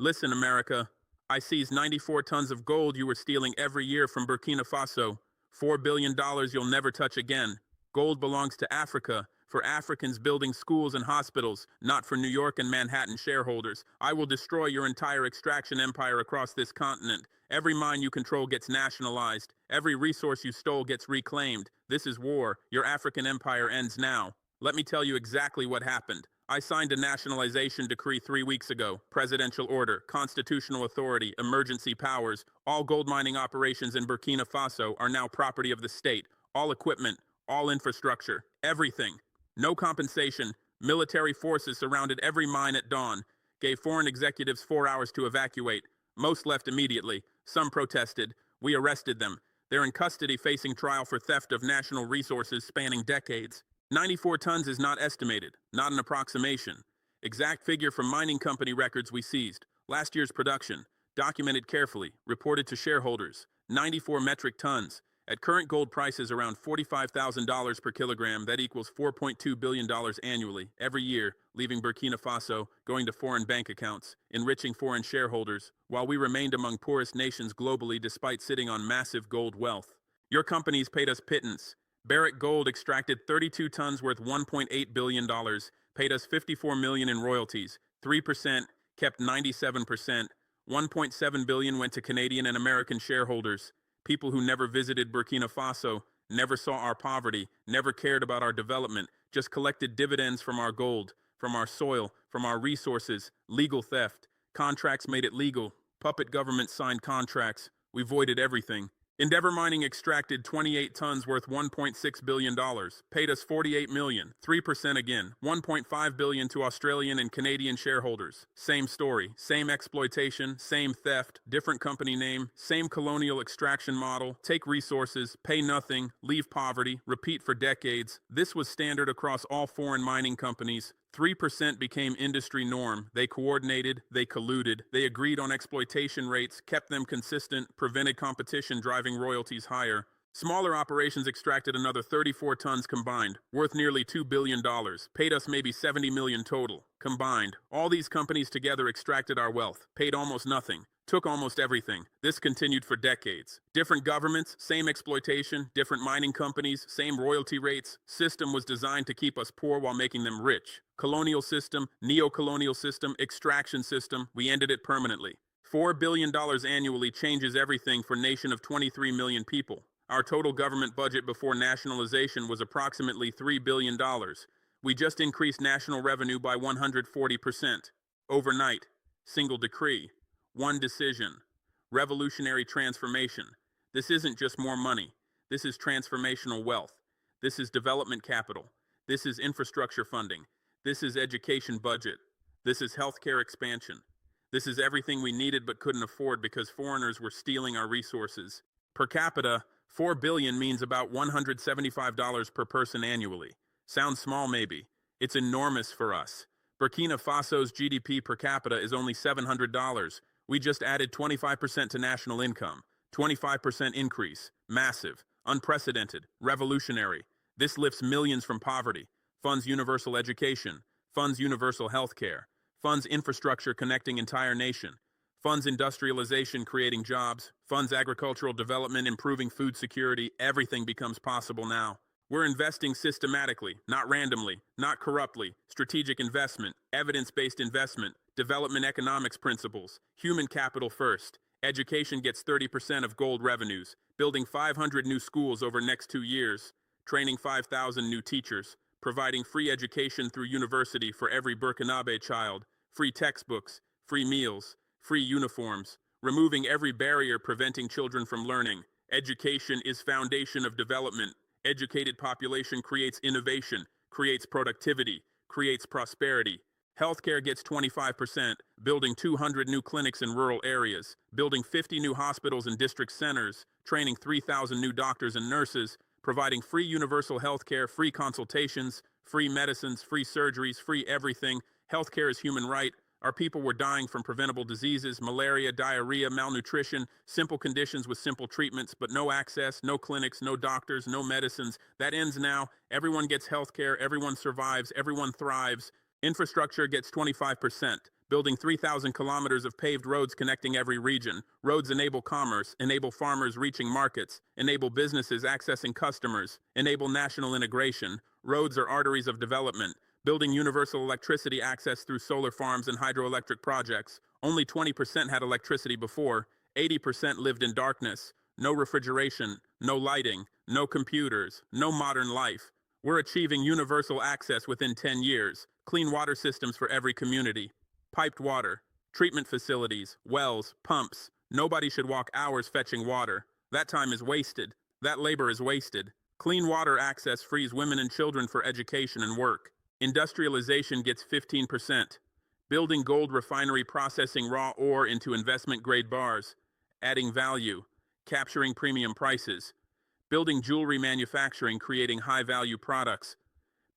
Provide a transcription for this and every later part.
Listen, America, I seized 94 tons of gold you were stealing every year from Burkina Faso. $4 billion you'll never touch again. Gold belongs to Africa, for Africans building schools and hospitals, not for New York and Manhattan shareholders. I will destroy your entire extraction empire across this continent. Every mine you control gets nationalized. Every resource you stole gets reclaimed. This is war. Your African empire ends now. Let me tell you exactly what happened. I signed a nationalization decree 3 weeks ago. Presidential order, constitutional authority, emergency powers. All gold mining operations in Burkina Faso are now property of the state. All equipment, all infrastructure, everything. No compensation. Military forces surrounded every mine at dawn. Gave foreign executives 4 hours to evacuate. Most left immediately. Some protested. We arrested them. They're in custody facing trial for theft of national resources spanning decades. 94 tons is not estimated, not an approximation. Exact figure from mining company records we seized. Last year's production, documented carefully, reported to shareholders. 94 metric tons. At current gold prices around $45,000 per kilogram, that equals $4.2 billion annually, every year, leaving Burkina Faso, going to foreign bank accounts, enriching foreign shareholders, while we remained among poorest nations globally despite sitting on massive gold wealth. Your companies paid us pittance. Barrick Gold extracted 32 tons worth $1.8 billion, paid us $54 million in royalties, 3%, kept 97%, $1.7 billion went to Canadian and American shareholders, people who never visited Burkina Faso, never saw our poverty, never cared about our development, just collected dividends from our gold, from our soil, from our resources, legal theft, contracts made it legal, puppet governments signed contracts, we voided everything. Endeavor Mining extracted 28 tons worth $1.6 billion, paid us $48 million, 3% again, $1.5 billion to Australian and Canadian shareholders. Same story, same exploitation, same theft, different company name, same colonial extraction model, take resources, pay nothing, leave poverty, repeat for decades. This was standard across all foreign mining companies. 3% became industry norm. They coordinated, they colluded, they agreed on exploitation rates, kept them consistent, prevented competition driving royalties higher. Smaller operations extracted another 34 tons combined, worth nearly $2 billion, paid us maybe $70 million total. Combined, all these companies together extracted our wealth, paid almost nothing, took almost everything. This continued for decades. Different governments, same exploitation, different mining companies, same royalty rates. System was designed to keep us poor while making them rich. Colonial system, neo-colonial system, extraction system, we ended it permanently. $4 billion annually changes everything for a nation of 23 million people. Our total government budget before nationalization was approximately $3 billion. We just increased national revenue by 140%. Overnight. Single decree. One decision. Revolutionary transformation. This isn't just more money. This is transformational wealth. This is development capital. This is infrastructure funding. This is education budget. This is healthcare expansion. This is everything we needed but couldn't afford because foreigners were stealing our resources. Per capita, $4 billion means about $175 per person annually. Sounds small maybe. It's enormous for us. Burkina Faso's GDP per capita is only $700. We just added 25% to national income. 25% increase. Massive. Unprecedented. Revolutionary. This lifts millions from poverty. Funds universal education. Funds universal health care. Funds infrastructure connecting entire nation. Funds industrialization creating jobs. Funds agricultural development improving food security. Everything becomes possible now. We're investing systematically, not randomly, not corruptly. Strategic investment, evidence-based investment, development economics principles, human capital first. Education gets 30% of gold revenues, building 500 new schools over next 2 years, training 5,000 new teachers, providing free education through university for every Burkinabe child, free textbooks, free meals, free uniforms, removing every barrier preventing children from learning. Education is foundation of development. Educated population creates innovation, creates productivity, creates prosperity. Healthcare gets 25%, building 200 new clinics in rural areas, building 50 new hospitals and district centers, training 3,000 new doctors and nurses, providing free universal healthcare, free consultations, free medicines, free surgeries, free everything. Healthcare is human right. Our people were dying from preventable diseases, malaria, diarrhea, malnutrition, simple conditions with simple treatments, but no access, no clinics, no doctors, no medicines. That ends now. Everyone gets healthcare, everyone survives, everyone thrives. Infrastructure gets 25%, building 3,000 kilometers of paved roads connecting every region. Roads enable commerce, enable farmers reaching markets, enable businesses accessing customers, enable national integration. Roads are arteries of development, building universal electricity access through solar farms and hydroelectric projects. Only 20% had electricity before, 80% lived in darkness. No refrigeration, no lighting, no computers, no modern life. We're achieving universal access within 10 years, clean water systems for every community, piped water, treatment facilities, wells, pumps. Nobody should walk hours fetching water. That time is wasted. That labor is wasted. Clean water access frees women and children for education and work. Industrialization gets 15%. Building gold refinery processing raw ore into investment-grade bars. Adding value. Capturing premium prices. Building jewelry manufacturing, creating high-value products.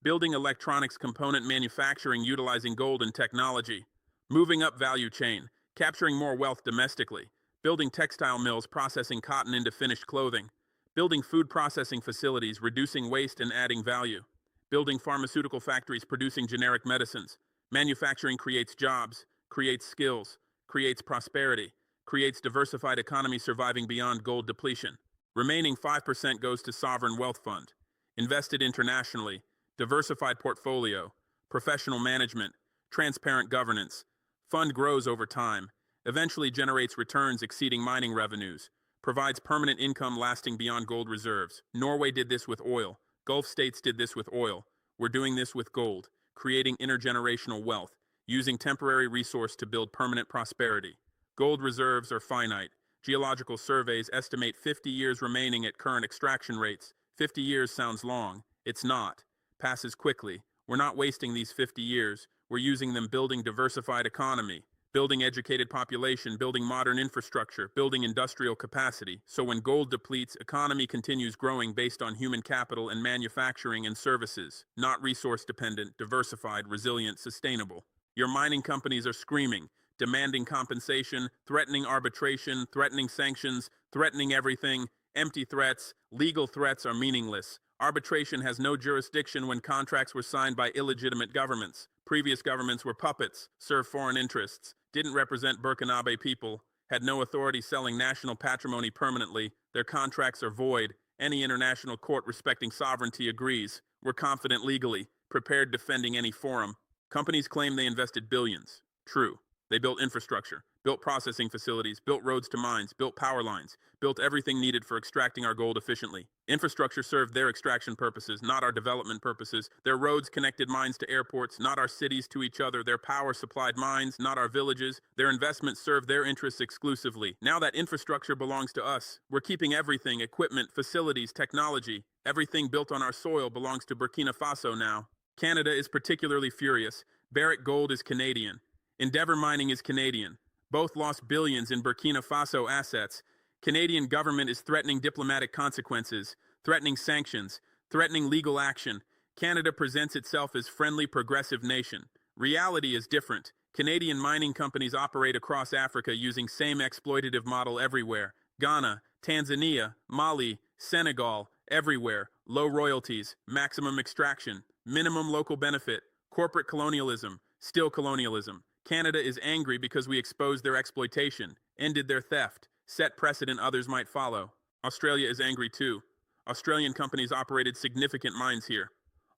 Building electronics component manufacturing utilizing gold and technology. Moving up value chain, capturing more wealth domestically. Building textile mills processing cotton into finished clothing. Building food processing facilities, reducing waste and adding value. Building pharmaceutical factories producing generic medicines. Manufacturing creates jobs, creates skills, creates prosperity, creates diversified economy surviving beyond gold depletion. Remaining 5% goes to sovereign wealth fund. Invested internationally, diversified portfolio, professional management, transparent governance. Fund grows over time, eventually generates returns exceeding mining revenues, provides permanent income lasting beyond gold reserves. Norway did this with oil. Gulf states did this with oil. We're doing this with gold, creating intergenerational wealth, using temporary resource to build permanent prosperity. Gold reserves are finite. Geological surveys estimate 50 years remaining at current extraction rates. 50 years sounds long. It's not. Passes quickly. We're not wasting these 50 years. We're using them building diversified economy, building educated population, building modern infrastructure, building industrial capacity. So when gold depletes, economy continues growing based on human capital and manufacturing and services, not resource dependent, diversified, resilient, sustainable. Your mining companies are screaming, demanding compensation, threatening arbitration, threatening sanctions, threatening everything. Empty threats, legal threats are meaningless. Arbitration has no jurisdiction when contracts were signed by illegitimate governments. Previous governments were puppets, served foreign interests, didn't represent Burkinabe people, had no authority selling national patrimony permanently. Their contracts are void. Any international court respecting sovereignty agrees. We're confident legally, prepared defending any forum. Companies claim they invested billions. True. They built infrastructure, built processing facilities, built roads to mines, built power lines, built everything needed for extracting our gold efficiently. Infrastructure served their extraction purposes, not our development purposes. Their roads connected mines to airports, not our cities to each other. Their power supplied mines, not our villages. Their investments served their interests exclusively. Now that infrastructure belongs to us. We're keeping everything, equipment, facilities, technology. Everything built on our soil belongs to Burkina Faso now. Canada is particularly furious. Barrick Gold is Canadian. Endeavour Mining is Canadian. Both lost billions in Burkina Faso assets. Canadian government is threatening diplomatic consequences, threatening sanctions, threatening legal action. Canada presents itself as friendly, progressive nation. Reality is different. Canadian mining companies operate across Africa using same exploitative model everywhere. Ghana, Tanzania, Mali, Senegal, everywhere. Low royalties, maximum extraction, minimum local benefit, corporate colonialism, still colonialism. Canada is angry because we exposed their exploitation, ended their theft, set precedent others might follow. Australia is angry too. Australian companies operated significant mines here,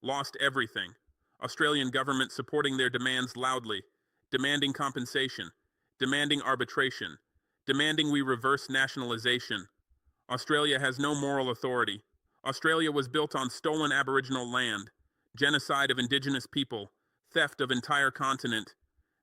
lost everything. Australian government supporting their demands loudly, demanding compensation, demanding arbitration, demanding we reverse nationalization. Australia has no moral authority. Australia was built on stolen Aboriginal land, genocide of Indigenous people, theft of entire continent.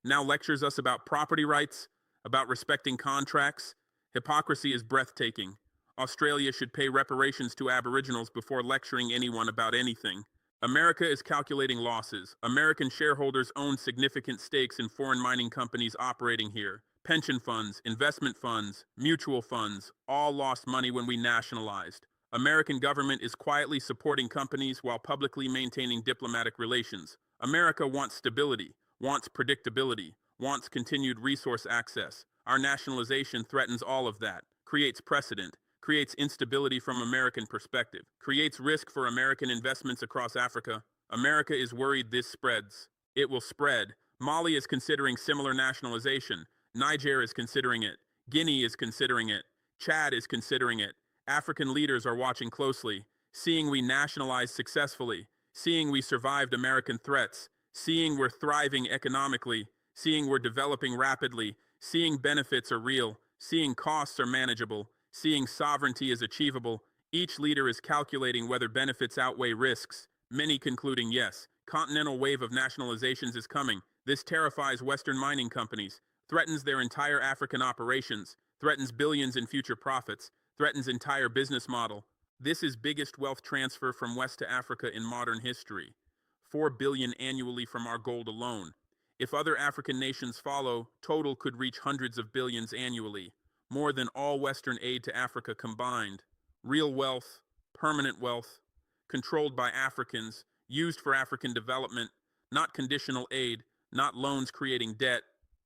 Now lectures us about property rights, about respecting contracts. Hypocrisy is breathtaking. Australia should pay reparations to Aboriginals before lecturing anyone about anything. America is calculating losses. American shareholders own significant stakes in foreign mining companies operating here. Pension funds, investment funds, mutual funds, all lost money when we nationalized. American government is quietly supporting companies while publicly maintaining diplomatic relations. America wants stability, wants predictability, wants continued resource access. Our nationalization threatens all of that, creates precedent, creates instability from American perspective, creates risk for American investments across Africa. America is worried this spreads. It will spread. Mali is considering similar nationalization. Niger is considering it. Guinea is considering it. Chad is considering it. African leaders are watching closely, seeing we nationalized successfully, seeing we survived American threats, seeing we're thriving economically, seeing we're developing rapidly, seeing benefits are real, seeing costs are manageable, seeing sovereignty is achievable. Each leader is calculating whether benefits outweigh risks, many concluding yes. Continental wave of nationalizations is coming. This terrifies Western mining companies, threatens their entire African operations, threatens billions in future profits, threatens entire business model. This is biggest wealth transfer from West to Africa in modern history. 4 billion annually from our gold alone. If other African nations follow, total could reach hundreds of billions annually, more than all Western aid to Africa combined. Real wealth, permanent wealth, controlled by Africans, used for African development, not conditional aid, not loans creating debt,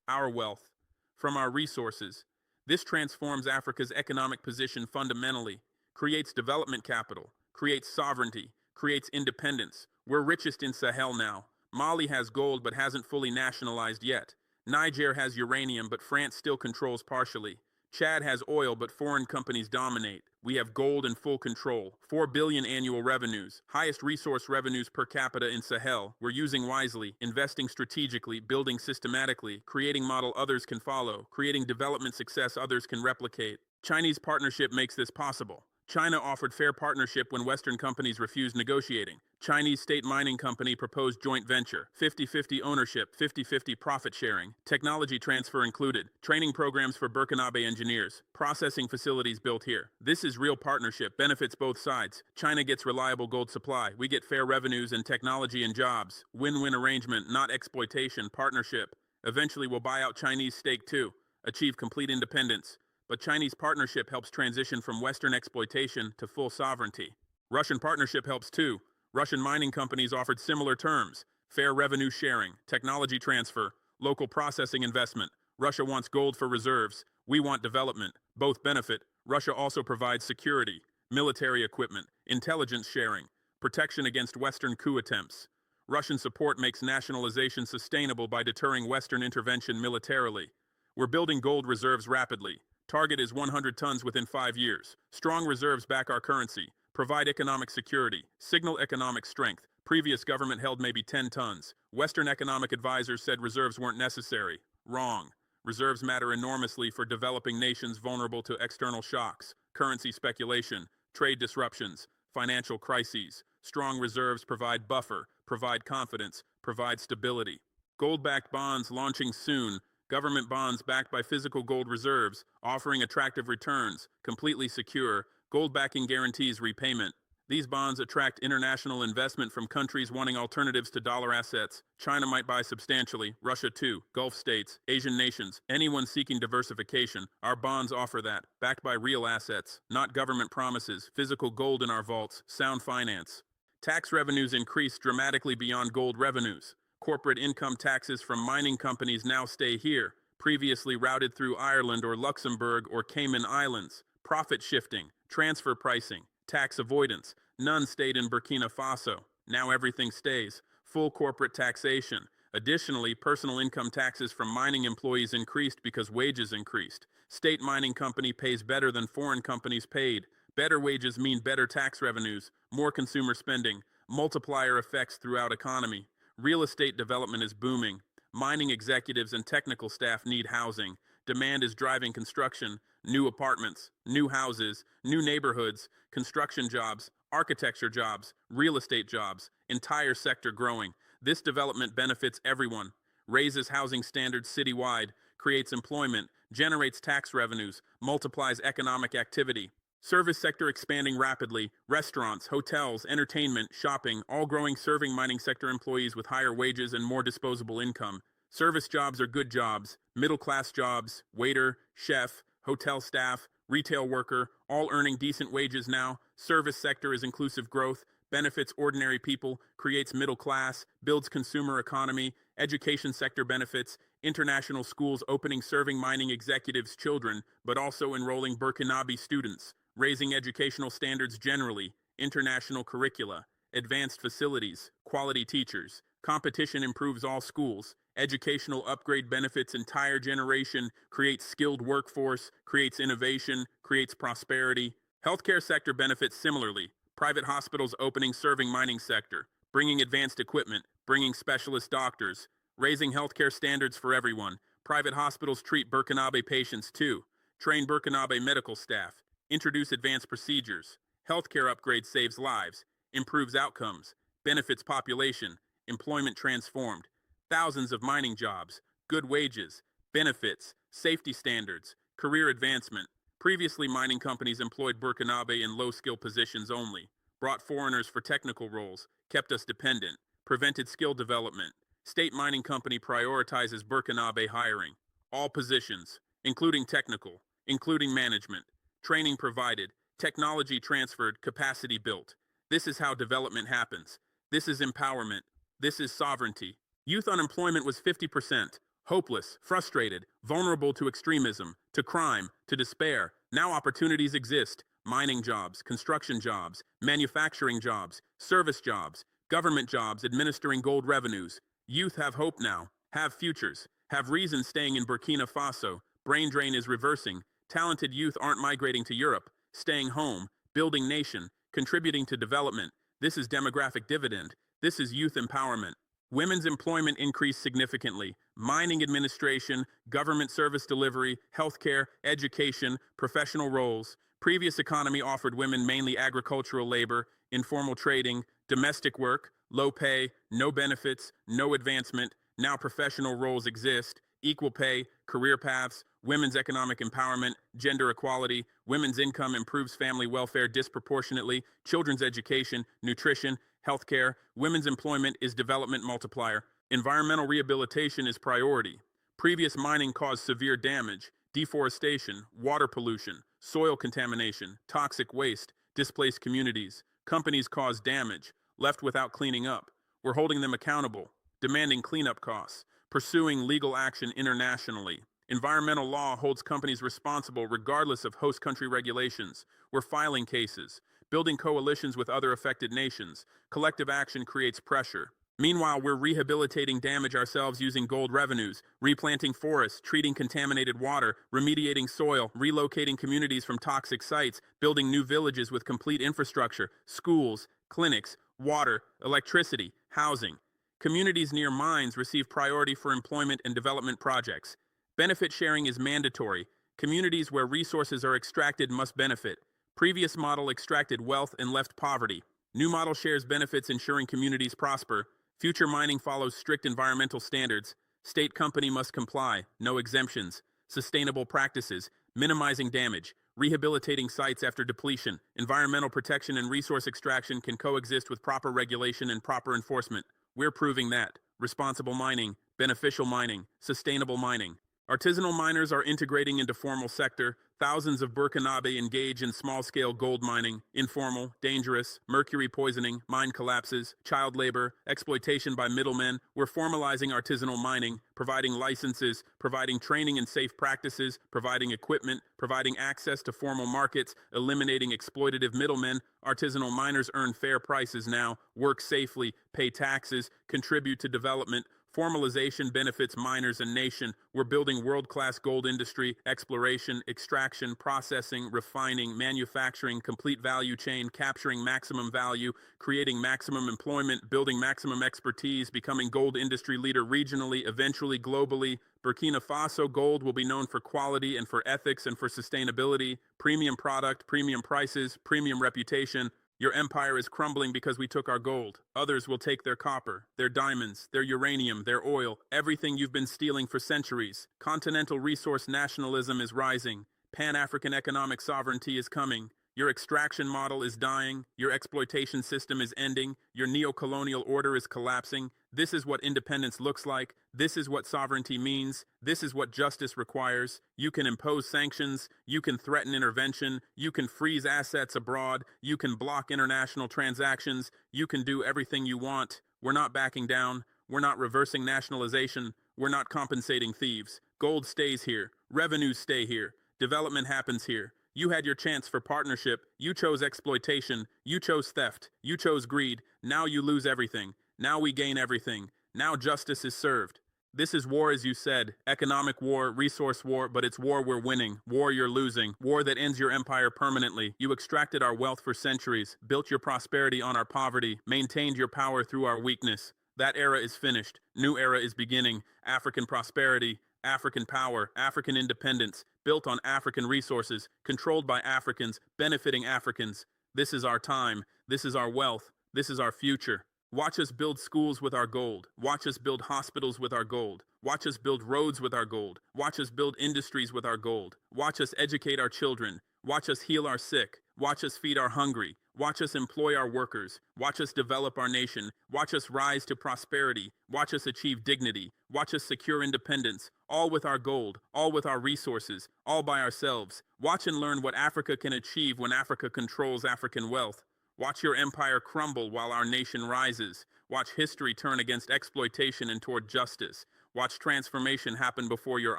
our wealth, from our resources. This transforms Africa's economic position fundamentally, creates development capital, creates sovereignty, creates independence. We're richest in Sahel now. Mali has gold but hasn't fully nationalized yet. Niger has uranium but France still controls partially. Chad has oil but foreign companies dominate. We have gold and full control. 4 billion annual revenues, highest resource revenues per capita in Sahel. We're using wisely, investing strategically, building systematically, creating model others can follow, creating development success others can replicate. Chinese partnership makes this possible. China offered fair partnership when Western companies refused negotiating. Chinese state mining company proposed joint venture, 50-50 ownership, 50-50 profit sharing, technology transfer included, training programs for Burkina Faso engineers, processing facilities built here. This is real partnership, benefits both sides. China gets reliable gold supply, we get fair revenues and technology and jobs. Win-win arrangement, not exploitation, partnership. Eventually we'll buy out Chinese stake too, achieve complete independence. But Chinese partnership helps transition from Western exploitation to full sovereignty. Russian partnership helps too. Russian mining companies offered similar terms: fair revenue sharing, technology transfer, local processing investment. Russia wants gold for reserves. We want development. Both benefit. Russia also provides security, military equipment, intelligence sharing, protection against Western coup attempts. Russian support makes nationalization sustainable by deterring Western intervention militarily. We're building gold reserves rapidly. Target is 100 tons within 5 years. Strong reserves back our currency. Provide economic security. Signal economic strength. Previous government held maybe 10 tons. Western economic advisors said reserves weren't necessary. Wrong. Reserves matter enormously for developing nations vulnerable to external shocks, currency speculation, trade disruptions, financial crises. Strong reserves provide buffer, provide confidence, provide stability. Gold-backed bonds launching soon. Government bonds backed by physical gold reserves, offering attractive returns, completely secure. Gold backing guarantees repayment. These bonds attract international investment from countries wanting alternatives to dollar assets. China might buy substantially, Russia too, Gulf states, Asian nations, anyone seeking diversification. Our bonds offer that, backed by real assets, not government promises, physical gold in our vaults, sound finance. Tax revenues increase dramatically beyond gold revenues. Corporate income taxes from mining companies now stay here, previously routed through Ireland or Luxembourg or Cayman Islands. Profit shifting, transfer pricing, tax avoidance. None stayed in Burkina Faso. Now everything stays. Full corporate taxation. Additionally, personal income taxes from mining employees increased because wages increased. State mining company pays better than foreign companies paid. Better wages mean better tax revenues, more consumer spending, multiplier effects throughout economy. Real estate development is booming. Mining executives and technical staff need housing. Demand is driving construction, new apartments, new houses, new neighborhoods, construction jobs, architecture jobs, real estate jobs, entire sector growing. This development benefits everyone, raises housing standards citywide, creates employment, generates tax revenues, multiplies economic activity. Service sector expanding rapidly, restaurants, hotels, entertainment, shopping, all growing, serving mining sector employees with higher wages and more disposable income. Service jobs are good jobs, middle-class jobs, waiter, chef, hotel staff, retail worker, all earning decent wages now. Service sector is inclusive growth, benefits ordinary people, creates middle class, builds consumer economy. Education sector benefits, international schools opening, serving mining executives' children, but also enrolling Burkinabe students, raising educational standards generally, international curricula, advanced facilities, quality teachers, Competition improves all schools. Educational upgrade benefits entire generation, creates skilled workforce, creates innovation, creates prosperity. Healthcare sector benefits similarly. Private hospitals opening serving mining sector, bringing advanced equipment, bringing specialist doctors, raising healthcare standards for everyone. Private hospitals treat Burkinabe patients too. Train Burkinabe medical staff. Introduce advanced procedures. Healthcare upgrade saves lives, improves outcomes, benefits population, employment transformed. Thousands of mining jobs, good wages, benefits, safety standards, career advancement. Previously, mining companies employed Burkinabe in low-skill positions only, brought foreigners for technical roles, kept us dependent, prevented skill development. State mining company prioritizes Burkinabe hiring. All positions, including technical, including management. Training provided, technology transferred, capacity built. This is how development happens. This is empowerment. This is sovereignty. Youth unemployment was 50%. Hopeless, frustrated, vulnerable to extremism, to crime, to despair. Now opportunities exist. Mining jobs, construction jobs, manufacturing jobs, service jobs, government jobs administering gold revenues. Youth have hope now, have futures, have reasons staying in Burkina Faso. Brain drain is reversing. Talented youth aren't migrating to Europe, staying home, building nation, contributing to development. This is demographic dividend. This is youth empowerment. Women's employment increased significantly. Mining administration, government service delivery, healthcare, education, professional roles. Previous economy offered women mainly agricultural labor, informal trading, domestic work, low pay, no benefits, no advancement. Now professional roles exist, equal pay, career paths, women's economic empowerment, gender equality, women's income improves family welfare disproportionately, children's education, nutrition, healthcare, women's employment is development multiplier, environmental rehabilitation is priority. Previous mining caused severe damage, deforestation, water pollution, soil contamination, toxic waste, displaced communities. Companies caused damage, left without cleaning up. We're holding them accountable, demanding cleanup costs, pursuing legal action internationally. Environmental law holds companies responsible regardless of host country regulations. We're filing cases, building coalitions with other affected nations. Collective action creates pressure. Meanwhile, we're rehabilitating damage ourselves using gold revenues, replanting forests, treating contaminated water, remediating soil, relocating communities from toxic sites, building new villages with complete infrastructure, schools, clinics, water, electricity, housing. Communities near mines receive priority for employment and development projects. Benefit sharing is mandatory. Communities where resources are extracted must benefit. Previous model extracted wealth and left poverty. New model shares benefits ensuring communities prosper. Future mining follows strict environmental standards. State company must comply, no exemptions. Sustainable practices, minimizing damage, rehabilitating sites after depletion. Environmental protection and resource extraction can coexist with proper regulation and proper enforcement. We're proving that. Responsible mining, beneficial mining, sustainable mining. Artisanal miners are integrating into formal sector. Thousands of Burkinabe engage in small-scale gold mining, informal, dangerous, mercury poisoning, mine collapses, child labor, exploitation by middlemen. We're formalizing artisanal mining, providing licenses, providing training and safe practices, providing equipment, providing access to formal markets, eliminating exploitative middlemen. Artisanal miners earn fair prices now, work safely, pay taxes, contribute to development. Formalization benefits miners and nation. We're building world-class gold industry, exploration, extraction, processing, refining, manufacturing, complete value chain, capturing maximum value, creating maximum employment, building maximum expertise, becoming gold industry leader regionally, eventually globally. Burkina Faso gold will be known for quality and for ethics and for sustainability, premium product, premium prices, premium reputation. Your empire is crumbling because we took our gold. Others will take their copper, their diamonds, their uranium, their oil, everything you've been stealing for centuries. Continental resource nationalism is rising. Pan-African economic sovereignty is coming. Your extraction model is dying. Your exploitation system is ending. Your neo-colonial order is collapsing. This is what independence looks like. This is what sovereignty means. This is what justice requires. You can impose sanctions. You can threaten intervention. You can freeze assets abroad. You can block international transactions. You can do everything you want. We're not backing down. We're not reversing nationalization. We're not compensating thieves. Gold stays here. Revenues stay here. Development happens here. You had your chance for partnership. You chose exploitation. You chose theft. You chose greed. Now you lose everything. Now we gain everything. Now justice is served. This is war, as you said, economic war, resource war, but it's war we're winning, war you're losing, war that ends your empire permanently. You extracted our wealth for centuries, built your prosperity on our poverty, maintained your power through our weakness. That era is finished. New era is beginning. African prosperity, African power, African independence, built on African resources, controlled by Africans, benefiting Africans. This is our time. This is our wealth. This is our future. Watch us build schools with our gold. Watch us build hospitals with our gold. Watch us build roads with our gold. Watch us build industries with our gold. Watch us educate our children. Watch us heal our sick. Watch us feed our hungry. Watch us employ our workers. Watch us develop our nation. Watch us rise to prosperity. Watch us achieve dignity. Watch us secure independence. All with our gold, all with our resources, all by ourselves. Watch and learn what Africa can achieve when Africa controls African wealth. Watch your empire crumble while our nation rises. Watch history turn against exploitation and toward justice. Watch transformation happen before your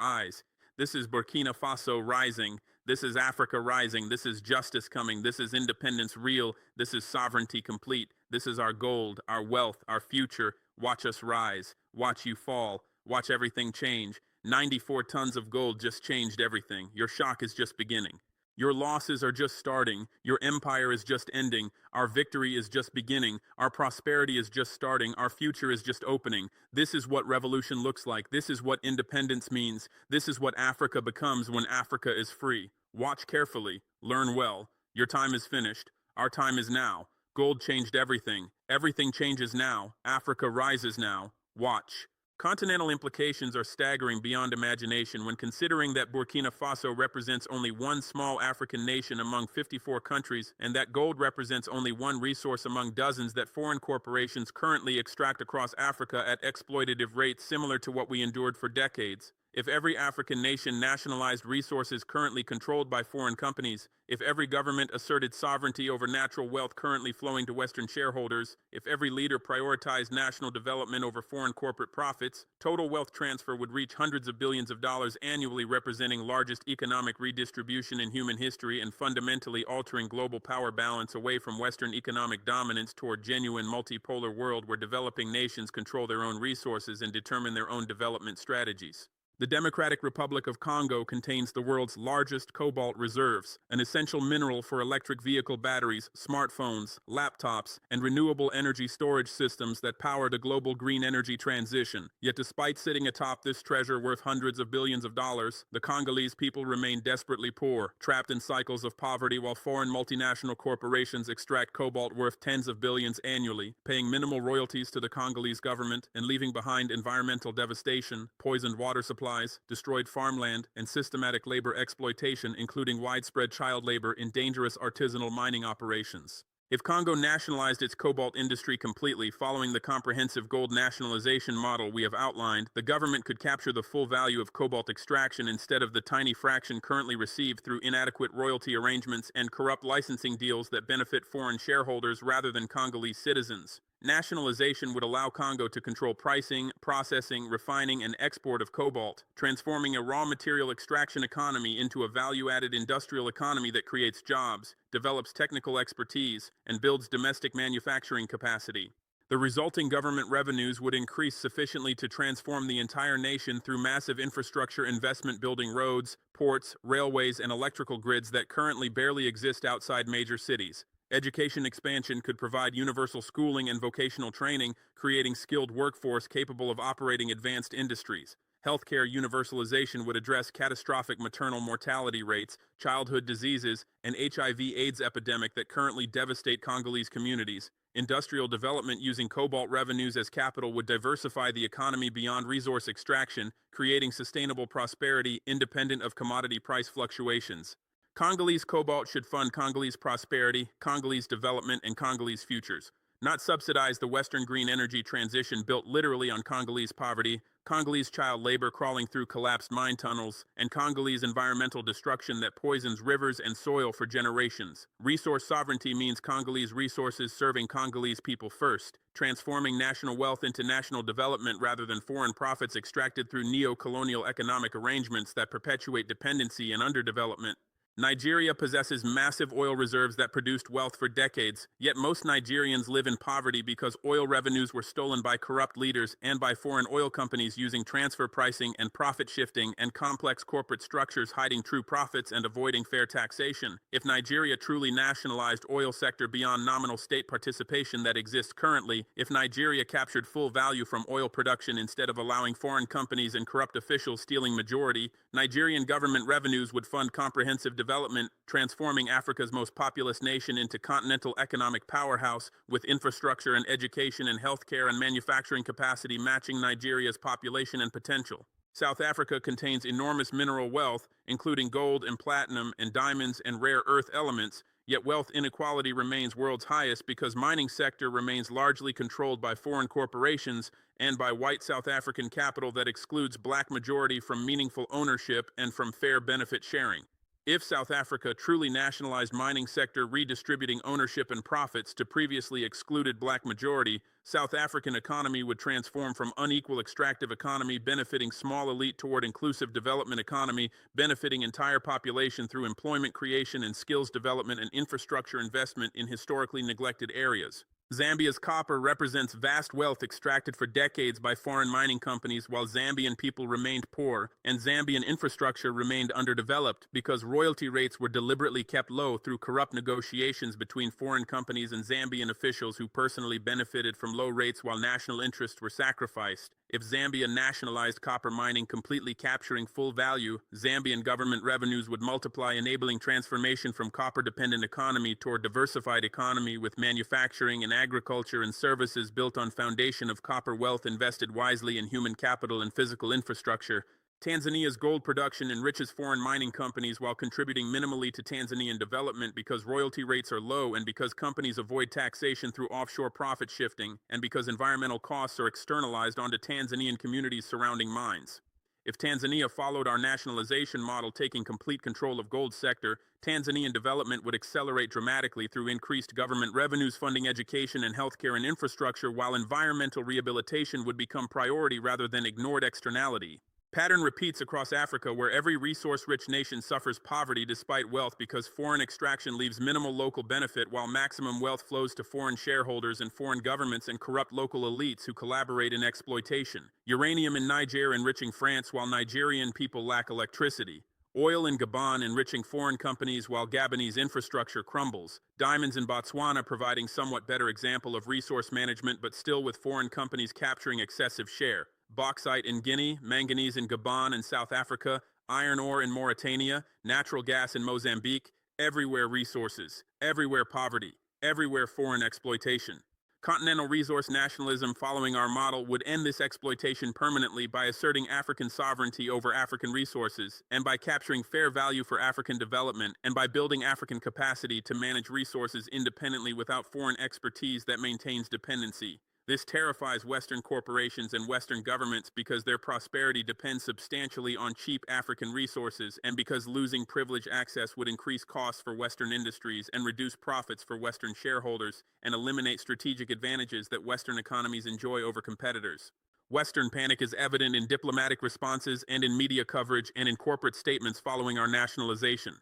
eyes. This is Burkina Faso rising. This is Africa rising. This is justice coming. This is independence real. This is sovereignty complete. This is our gold, our wealth, our future. Watch us rise. Watch you fall. Watch everything change. 94 tons of gold just changed everything. Your shock is just beginning. Your losses are just starting. Your empire is just ending. Our victory is just beginning. Our prosperity is just starting. Our future is just opening. This is what revolution looks like. This is what independence means. This is what Africa becomes when Africa is free. Watch carefully. Learn well. Your time is finished. Our time is now. Gold changed everything. Everything changes now. Africa rises now. Watch. Continental implications are staggering beyond imagination when considering that Burkina Faso represents only one small African nation among 54 countries and that gold represents only one resource among dozens that foreign corporations currently extract across Africa at exploitative rates similar to what we endured for decades. If every African nation nationalized resources currently controlled by foreign companies, if every government asserted sovereignty over natural wealth currently flowing to Western shareholders, if every leader prioritized national development over foreign corporate profits, total wealth transfer would reach hundreds of billions of dollars annually, representing largest economic redistribution in human history and fundamentally altering global power balance away from Western economic dominance toward genuine multipolar world where developing nations control their own resources and determine their own development strategies. The Democratic Republic of Congo contains the world's largest cobalt reserves, an essential mineral for electric vehicle batteries, smartphones, laptops, and renewable energy storage systems that power the global green energy transition. Yet despite sitting atop this treasure worth hundreds of billions of dollars, the Congolese people remain desperately poor, trapped in cycles of poverty while foreign multinational corporations extract cobalt worth tens of billions annually, paying minimal royalties to the Congolese government and leaving behind environmental devastation, poisoned water supplies, destroyed farmland, and systematic labor exploitation, including widespread child labor in dangerous artisanal mining operations. If Congo nationalized its cobalt industry completely following the comprehensive gold nationalization model we have outlined, the government could capture the full value of cobalt extraction instead of the tiny fraction currently received through inadequate royalty arrangements and corrupt licensing deals that benefit foreign shareholders rather than Congolese citizens. Nationalization would allow Congo to control pricing, processing, refining, and export of cobalt, transforming a raw material extraction economy into a value-added industrial economy that creates jobs, develops technical expertise, and builds domestic manufacturing capacity. The resulting government revenues would increase sufficiently to transform the entire nation through massive infrastructure investment building roads, ports, railways, and electrical grids that currently barely exist outside major cities. Education expansion could provide universal schooling and vocational training, creating skilled workforce capable of operating advanced industries. Healthcare universalization would address catastrophic maternal mortality rates, childhood diseases, and HIV/AIDS epidemic that currently devastate Congolese communities. Industrial development using cobalt revenues as capital would diversify the economy beyond resource extraction, creating sustainable prosperity independent of commodity price fluctuations. Congolese cobalt should fund Congolese prosperity, Congolese development, and Congolese futures, not subsidize the Western green energy transition built literally on Congolese poverty, Congolese child labor crawling through collapsed mine tunnels, and Congolese environmental destruction that poisons rivers and soil for generations. Resource sovereignty means Congolese resources serving Congolese people first, transforming national wealth into national development rather than foreign profits extracted through neo-colonial economic arrangements that perpetuate dependency and underdevelopment. Nigeria possesses massive oil reserves that produced wealth for decades, yet most Nigerians live in poverty because oil revenues were stolen by corrupt leaders and by foreign oil companies using transfer pricing and profit shifting and complex corporate structures hiding true profits and avoiding fair taxation. If Nigeria truly nationalized oil sector beyond nominal state participation that exists currently, if Nigeria captured full value from oil production instead of allowing foreign companies and corrupt officials stealing majority, Nigerian government revenues would fund comprehensive development, transforming Africa's most populous nation into continental economic powerhouse with infrastructure and education and healthcare and manufacturing capacity matching Nigeria's population and potential. South Africa contains enormous mineral wealth, including gold and platinum and diamonds and rare earth elements, yet wealth inequality remains world's highest because mining sector remains largely controlled by foreign corporations and by white South African capital that excludes black majority from meaningful ownership and from fair benefit sharing. If South Africa truly nationalized mining sector redistributing ownership and profits to previously excluded black majority, South African economy would transform from unequal extractive economy benefiting small elite toward inclusive development economy, benefiting entire population through employment creation and skills development and infrastructure investment in historically neglected areas. Zambia's copper represents vast wealth extracted for decades by foreign mining companies while Zambian people remained poor, and Zambian infrastructure remained underdeveloped because royalty rates were deliberately kept low through corrupt negotiations between foreign companies and Zambian officials who personally benefited from low rates while national interests were sacrificed. If Zambia nationalized copper mining, completely capturing full value, Zambian government revenues would multiply, enabling transformation from copper-dependent economy toward diversified economy with manufacturing and agriculture and services built on foundation of copper wealth invested wisely in human capital and physical infrastructure. Tanzania's gold production enriches foreign mining companies while contributing minimally to Tanzanian development because royalty rates are low and because companies avoid taxation through offshore profit shifting and because environmental costs are externalized onto Tanzanian communities surrounding mines. If Tanzania followed our nationalization model taking complete control of gold sector, Tanzanian development would accelerate dramatically through increased government revenues funding education and healthcare and infrastructure while environmental rehabilitation would become priority rather than ignored externality. Pattern repeats across Africa where every resource-rich nation suffers poverty despite wealth because foreign extraction leaves minimal local benefit while maximum wealth flows to foreign shareholders and foreign governments and corrupt local elites who collaborate in exploitation. Uranium in Niger enriching France while Nigerian people lack electricity. Oil in Gabon enriching foreign companies while Gabonese infrastructure crumbles. Diamonds in Botswana providing somewhat better example of resource management but still with foreign companies capturing excessive share. Bauxite in Guinea, manganese in Gabon and South Africa, iron ore in Mauritania, natural gas in Mozambique, everywhere resources, everywhere poverty, everywhere foreign exploitation. Continental resource nationalism following our model would end this exploitation permanently by asserting African sovereignty over African resources, and by capturing fair value for African development, and by building African capacity to manage resources independently without foreign expertise that maintains dependency. This terrifies Western corporations and Western governments because their prosperity depends substantially on cheap African resources and because losing privileged access would increase costs for Western industries and reduce profits for Western shareholders and eliminate strategic advantages that Western economies enjoy over competitors. Western panic is evident in diplomatic responses and in media coverage and in corporate statements following our nationalization.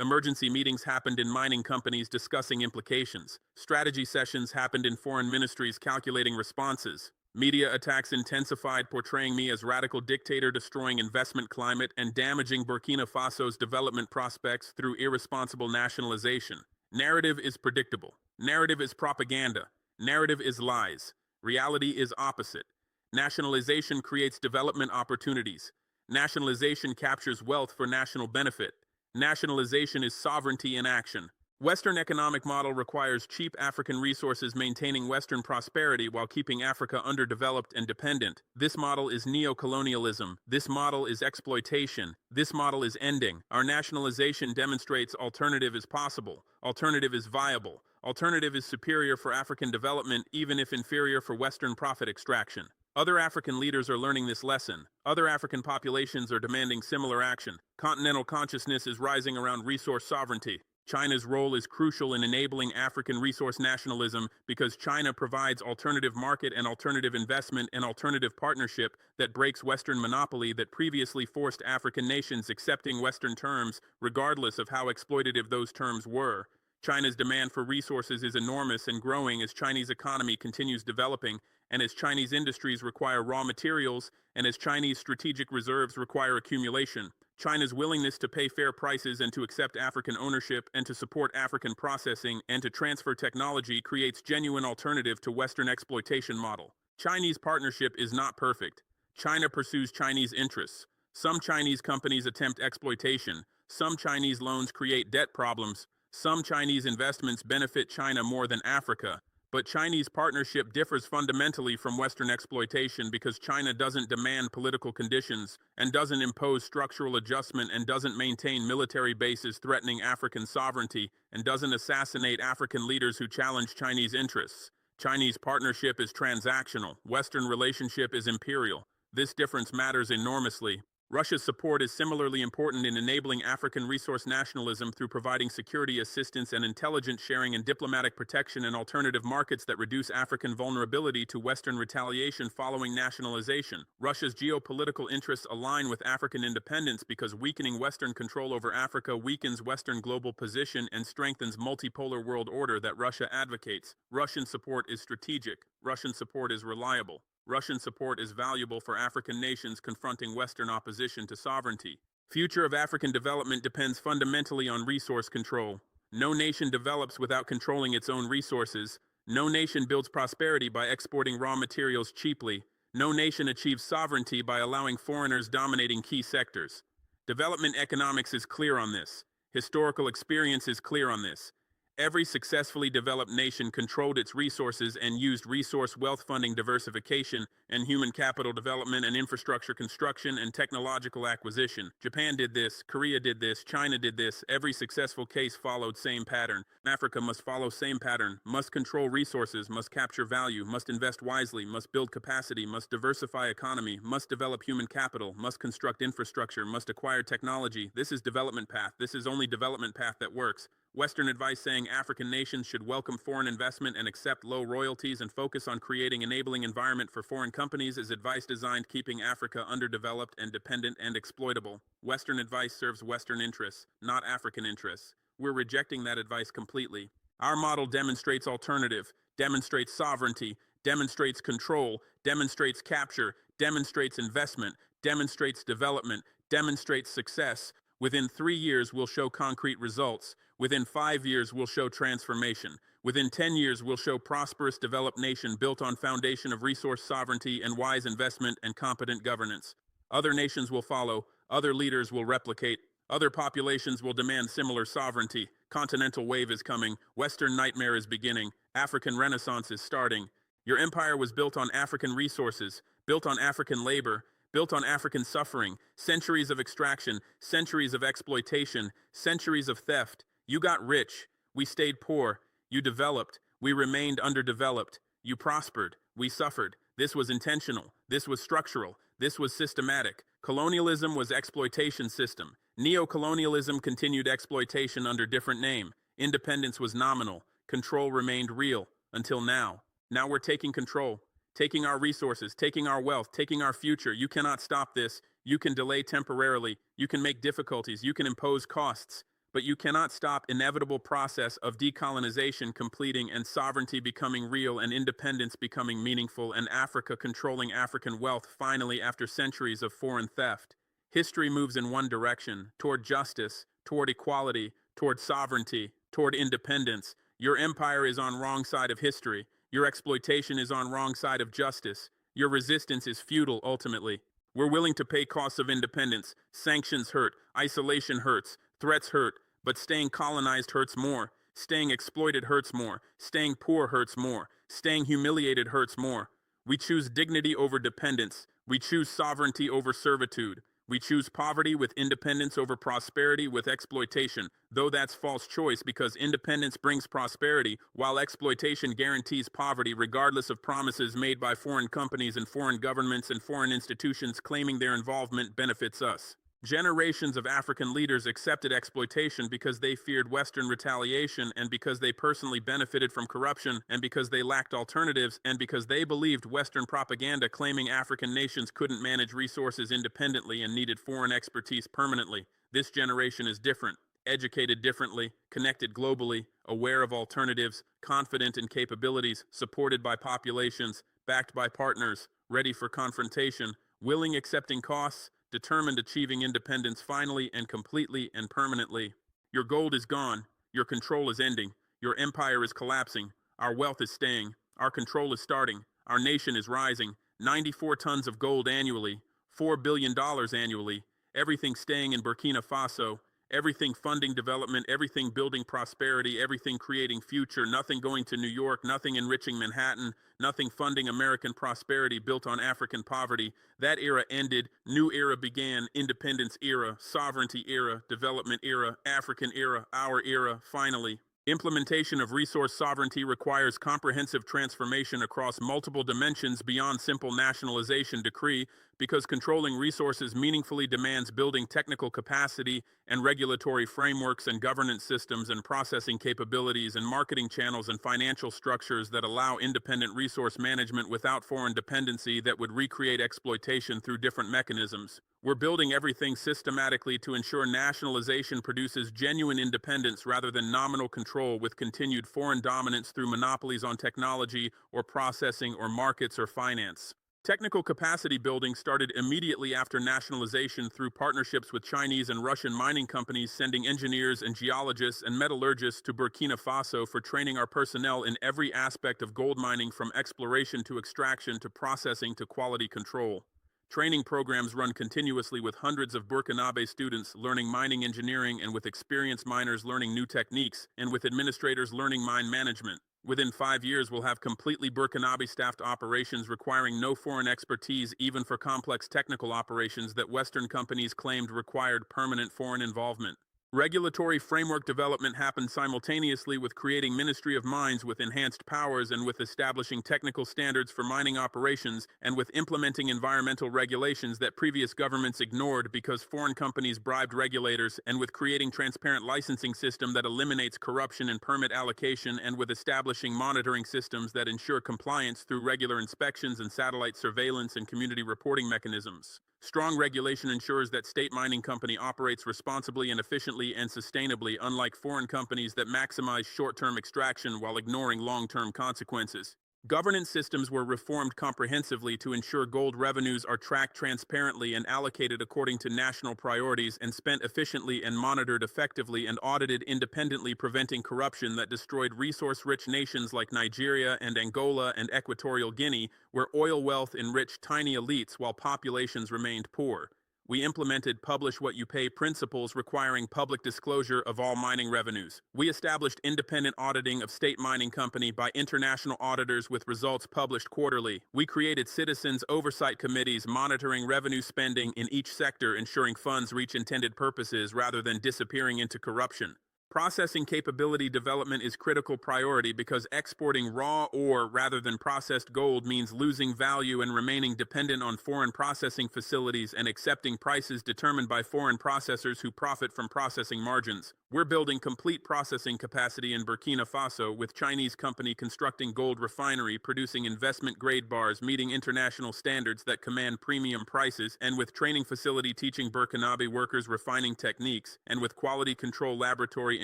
Emergency meetings happened in mining companies discussing implications. Strategy sessions happened in foreign ministries calculating responses. Media attacks intensified, portraying me as radical dictator destroying investment climate and damaging Burkina Faso's development prospects through irresponsible nationalization. Narrative is predictable. Narrative is propaganda. Narrative is lies. Reality is opposite. Nationalization creates development opportunities. Nationalization captures wealth for national benefit. Nationalization is sovereignty in action. Western economic model requires cheap African resources maintaining Western prosperity while keeping Africa underdeveloped and dependent. This model is neo-colonialism. This model is exploitation. This model is ending. Our nationalization demonstrates alternative is possible. Alternative is viable. Alternative is superior for African development, even if inferior for Western profit extraction. Other African leaders are learning this lesson. Other African populations are demanding similar action. Continental consciousness is rising around resource sovereignty. China's role is crucial in enabling African resource nationalism because China provides alternative market and alternative investment and alternative partnership that breaks Western monopoly that previously forced African nations accepting Western terms, regardless of how exploitative those terms were. China's demand for resources is enormous and growing as Chinese economy continues developing, and as Chinese industries require raw materials, and as Chinese strategic reserves require accumulation. China's willingness to pay fair prices and to accept African ownership and to support African processing and to transfer technology creates genuine alternative to Western exploitation model. Chinese partnership is not perfect. China pursues Chinese interests. Some Chinese companies attempt exploitation. Some Chinese loans create debt problems. Some Chinese investments benefit China more than Africa. But Chinese partnership differs fundamentally from Western exploitation because China doesn't demand political conditions and doesn't impose structural adjustment and doesn't maintain military bases threatening African sovereignty and doesn't assassinate African leaders who challenge Chinese interests. Chinese partnership is transactional. Western relationship is imperial. This difference matters enormously. Russia's support is similarly important in enabling African resource nationalism through providing security assistance and intelligence sharing and diplomatic protection in alternative markets that reduce African vulnerability to Western retaliation following nationalization. Russia's geopolitical interests align with African independence because weakening Western control over Africa weakens Western global position and strengthens multipolar world order that Russia advocates. Russian support is strategic. Russian support is reliable. Russian support is valuable for African nations confronting Western opposition to sovereignty. Future of African development depends fundamentally on resource control. No nation develops without controlling its own resources. No nation builds prosperity by exporting raw materials cheaply. No nation achieves sovereignty by allowing foreigners dominating key sectors. Development economics is clear on this. Historical experience is clear on this. Every successfully developed nation controlled its resources and used resource wealth funding diversification and human capital development and infrastructure construction and technological acquisition. Japan did this, Korea did this, China did this. Every successful case followed same pattern. Africa must follow same pattern, must control resources, must capture value, must invest wisely, must build capacity, must diversify economy, must develop human capital, must construct infrastructure, must acquire technology. This is development path. This is only development path that works. Western advice saying African nations should welcome foreign investment and accept low royalties and focus on creating enabling environment for foreign companies is advice designed keeping Africa underdeveloped and dependent and exploitable. Western advice serves Western interests, not African interests. We're rejecting that advice completely. Our model demonstrates alternative, demonstrates sovereignty, demonstrates control, demonstrates capture, demonstrates investment, demonstrates development, demonstrates success. Within 3 years, we'll show concrete results. Within 5 years, we'll show transformation. Within 10 years, we'll show prosperous developed nation built on foundation of resource sovereignty and wise investment and competent governance. Other nations will follow. Other leaders will replicate. Other populations will demand similar sovereignty. Continental wave is coming. Western nightmare is beginning. African renaissance is starting. Your empire was built on African resources, built on African labor, built on African suffering, centuries of extraction, centuries of exploitation, centuries of theft. You got rich. We stayed poor. You developed. We remained underdeveloped. You prospered. We suffered. This was intentional. This was structural. This was systematic. Colonialism was exploitation system. Neo-colonialism continued exploitation under different name. Independence was nominal. Control remained real. Until now. Now we're taking control. Taking our resources, taking our wealth, taking our future. You cannot stop this. You can delay temporarily. You can make difficulties. You can impose costs. But you cannot stop inevitable process of decolonization completing and sovereignty becoming real and independence becoming meaningful and Africa controlling African wealth finally after centuries of foreign theft. History moves in one direction, toward justice, toward equality, toward sovereignty, toward independence. Your empire is on wrong side of history. Your exploitation is on wrong side of justice. Your resistance is futile ultimately. We're willing to pay costs of independence. Sanctions hurt. Isolation hurts. Threats hurt. But staying colonized hurts more. Staying exploited hurts more. Staying poor hurts more. Staying humiliated hurts more. We choose dignity over dependence. We choose sovereignty over servitude. We choose poverty with independence over prosperity with exploitation, though that's false choice because independence brings prosperity, while exploitation guarantees poverty regardless of promises made by foreign companies and foreign governments and foreign institutions claiming their involvement benefits us. Generations of African leaders accepted exploitation because they feared Western retaliation and because they personally benefited from corruption and because they lacked alternatives and because they believed Western propaganda claiming African nations couldn't manage resources independently and needed foreign expertise permanently. This generation is different, educated differently, connected globally, aware of alternatives, confident in capabilities, supported by populations, backed by partners, ready for confrontation, willing accepting costs, determined achieving independence finally and completely and permanently. Your gold is gone, your control is ending, your empire is collapsing, our wealth is staying, our control is starting, our nation is rising, 94 tons of gold annually, $4 billion annually, everything staying in Burkina Faso, everything funding development, everything building prosperity, everything creating future, nothing going to New York, nothing enriching Manhattan, nothing funding American prosperity built on African poverty. That era ended, new era began, independence era, sovereignty era, development era, African era, our era, finally. Implementation of resource sovereignty requires comprehensive transformation across multiple dimensions beyond simple nationalization decree because controlling resources meaningfully demands building technical capacity and regulatory frameworks and governance systems and processing capabilities and marketing channels and financial structures that allow independent resource management without foreign dependency that would recreate exploitation through different mechanisms. We're building everything systematically to ensure nationalization produces genuine independence rather than nominal control with continued foreign dominance through monopolies on technology or processing or markets or finance. Technical capacity building started immediately after nationalization through partnerships with Chinese and Russian mining companies sending engineers and geologists and metallurgists to Burkina Faso for training our personnel in every aspect of gold mining from exploration to extraction to processing to quality control. Training programs run continuously with hundreds of Burkinabe students learning mining engineering and with experienced miners learning new techniques and with administrators learning mine management. Within 5 years, we'll have completely Burkinabe-staffed operations requiring no foreign expertise even for complex technical operations that Western companies claimed required permanent foreign involvement. Regulatory framework development happened simultaneously with creating Ministry of Mines with enhanced powers and with establishing technical standards for mining operations and with implementing environmental regulations that previous governments ignored because foreign companies bribed regulators and with creating transparent licensing system that eliminates corruption in permit allocation and with establishing monitoring systems that ensure compliance through regular inspections and satellite surveillance and community reporting mechanisms. Strong regulation ensures that state mining company operates responsibly and efficiently and sustainably, unlike foreign companies that maximize short-term extraction while ignoring long-term consequences. Governance systems were reformed comprehensively to ensure gold revenues are tracked transparently and allocated according to national priorities and spent efficiently and monitored effectively and audited independently, preventing corruption that destroyed resource-rich nations like Nigeria and Angola and Equatorial Guinea, where oil wealth enriched tiny elites while populations remained poor. We implemented publish what you pay principles requiring public disclosure of all mining revenues. We established independent auditing of state mining company by international auditors with results published quarterly. We created citizens oversight committees monitoring revenue spending in each sector, ensuring funds reach intended purposes rather than disappearing into corruption. Processing capability development is critical priority because exporting raw ore rather than processed gold means losing value and remaining dependent on foreign processing facilities and accepting prices determined by foreign processors who profit from processing margins. We're building complete processing capacity in Burkina Faso with Chinese company constructing gold refinery, producing investment grade bars, meeting international standards that command premium prices, and with training facility teaching Burkinabe workers refining techniques, and with quality control laboratory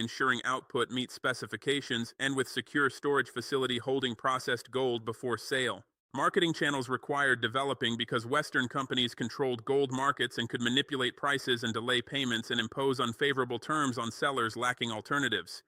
ensuring output meets specifications, and with secure storage facility holding processed gold before sale. Marketing channels required developing because Western companies controlled gold markets and could manipulate prices and delay payments and impose unfavorable terms on sellers lacking alternatives.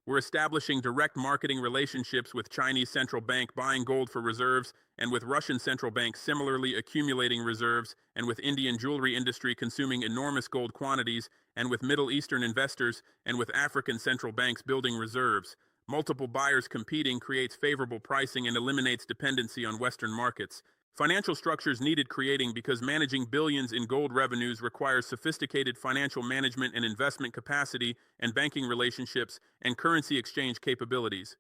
We're establishing direct marketing relationships with Chinese central bank buying gold for reserves, and with Russian central banks similarly accumulating reserves, and with Indian jewelry industry consuming enormous gold quantities, and with Middle Eastern investors, and with African central banks building reserves. Multiple buyers competing creates favorable pricing and eliminates dependency on Western markets. Financial structures needed creating because managing billions in gold revenues requires sophisticated financial management and investment capacity and banking relationships and currency exchange capabilities.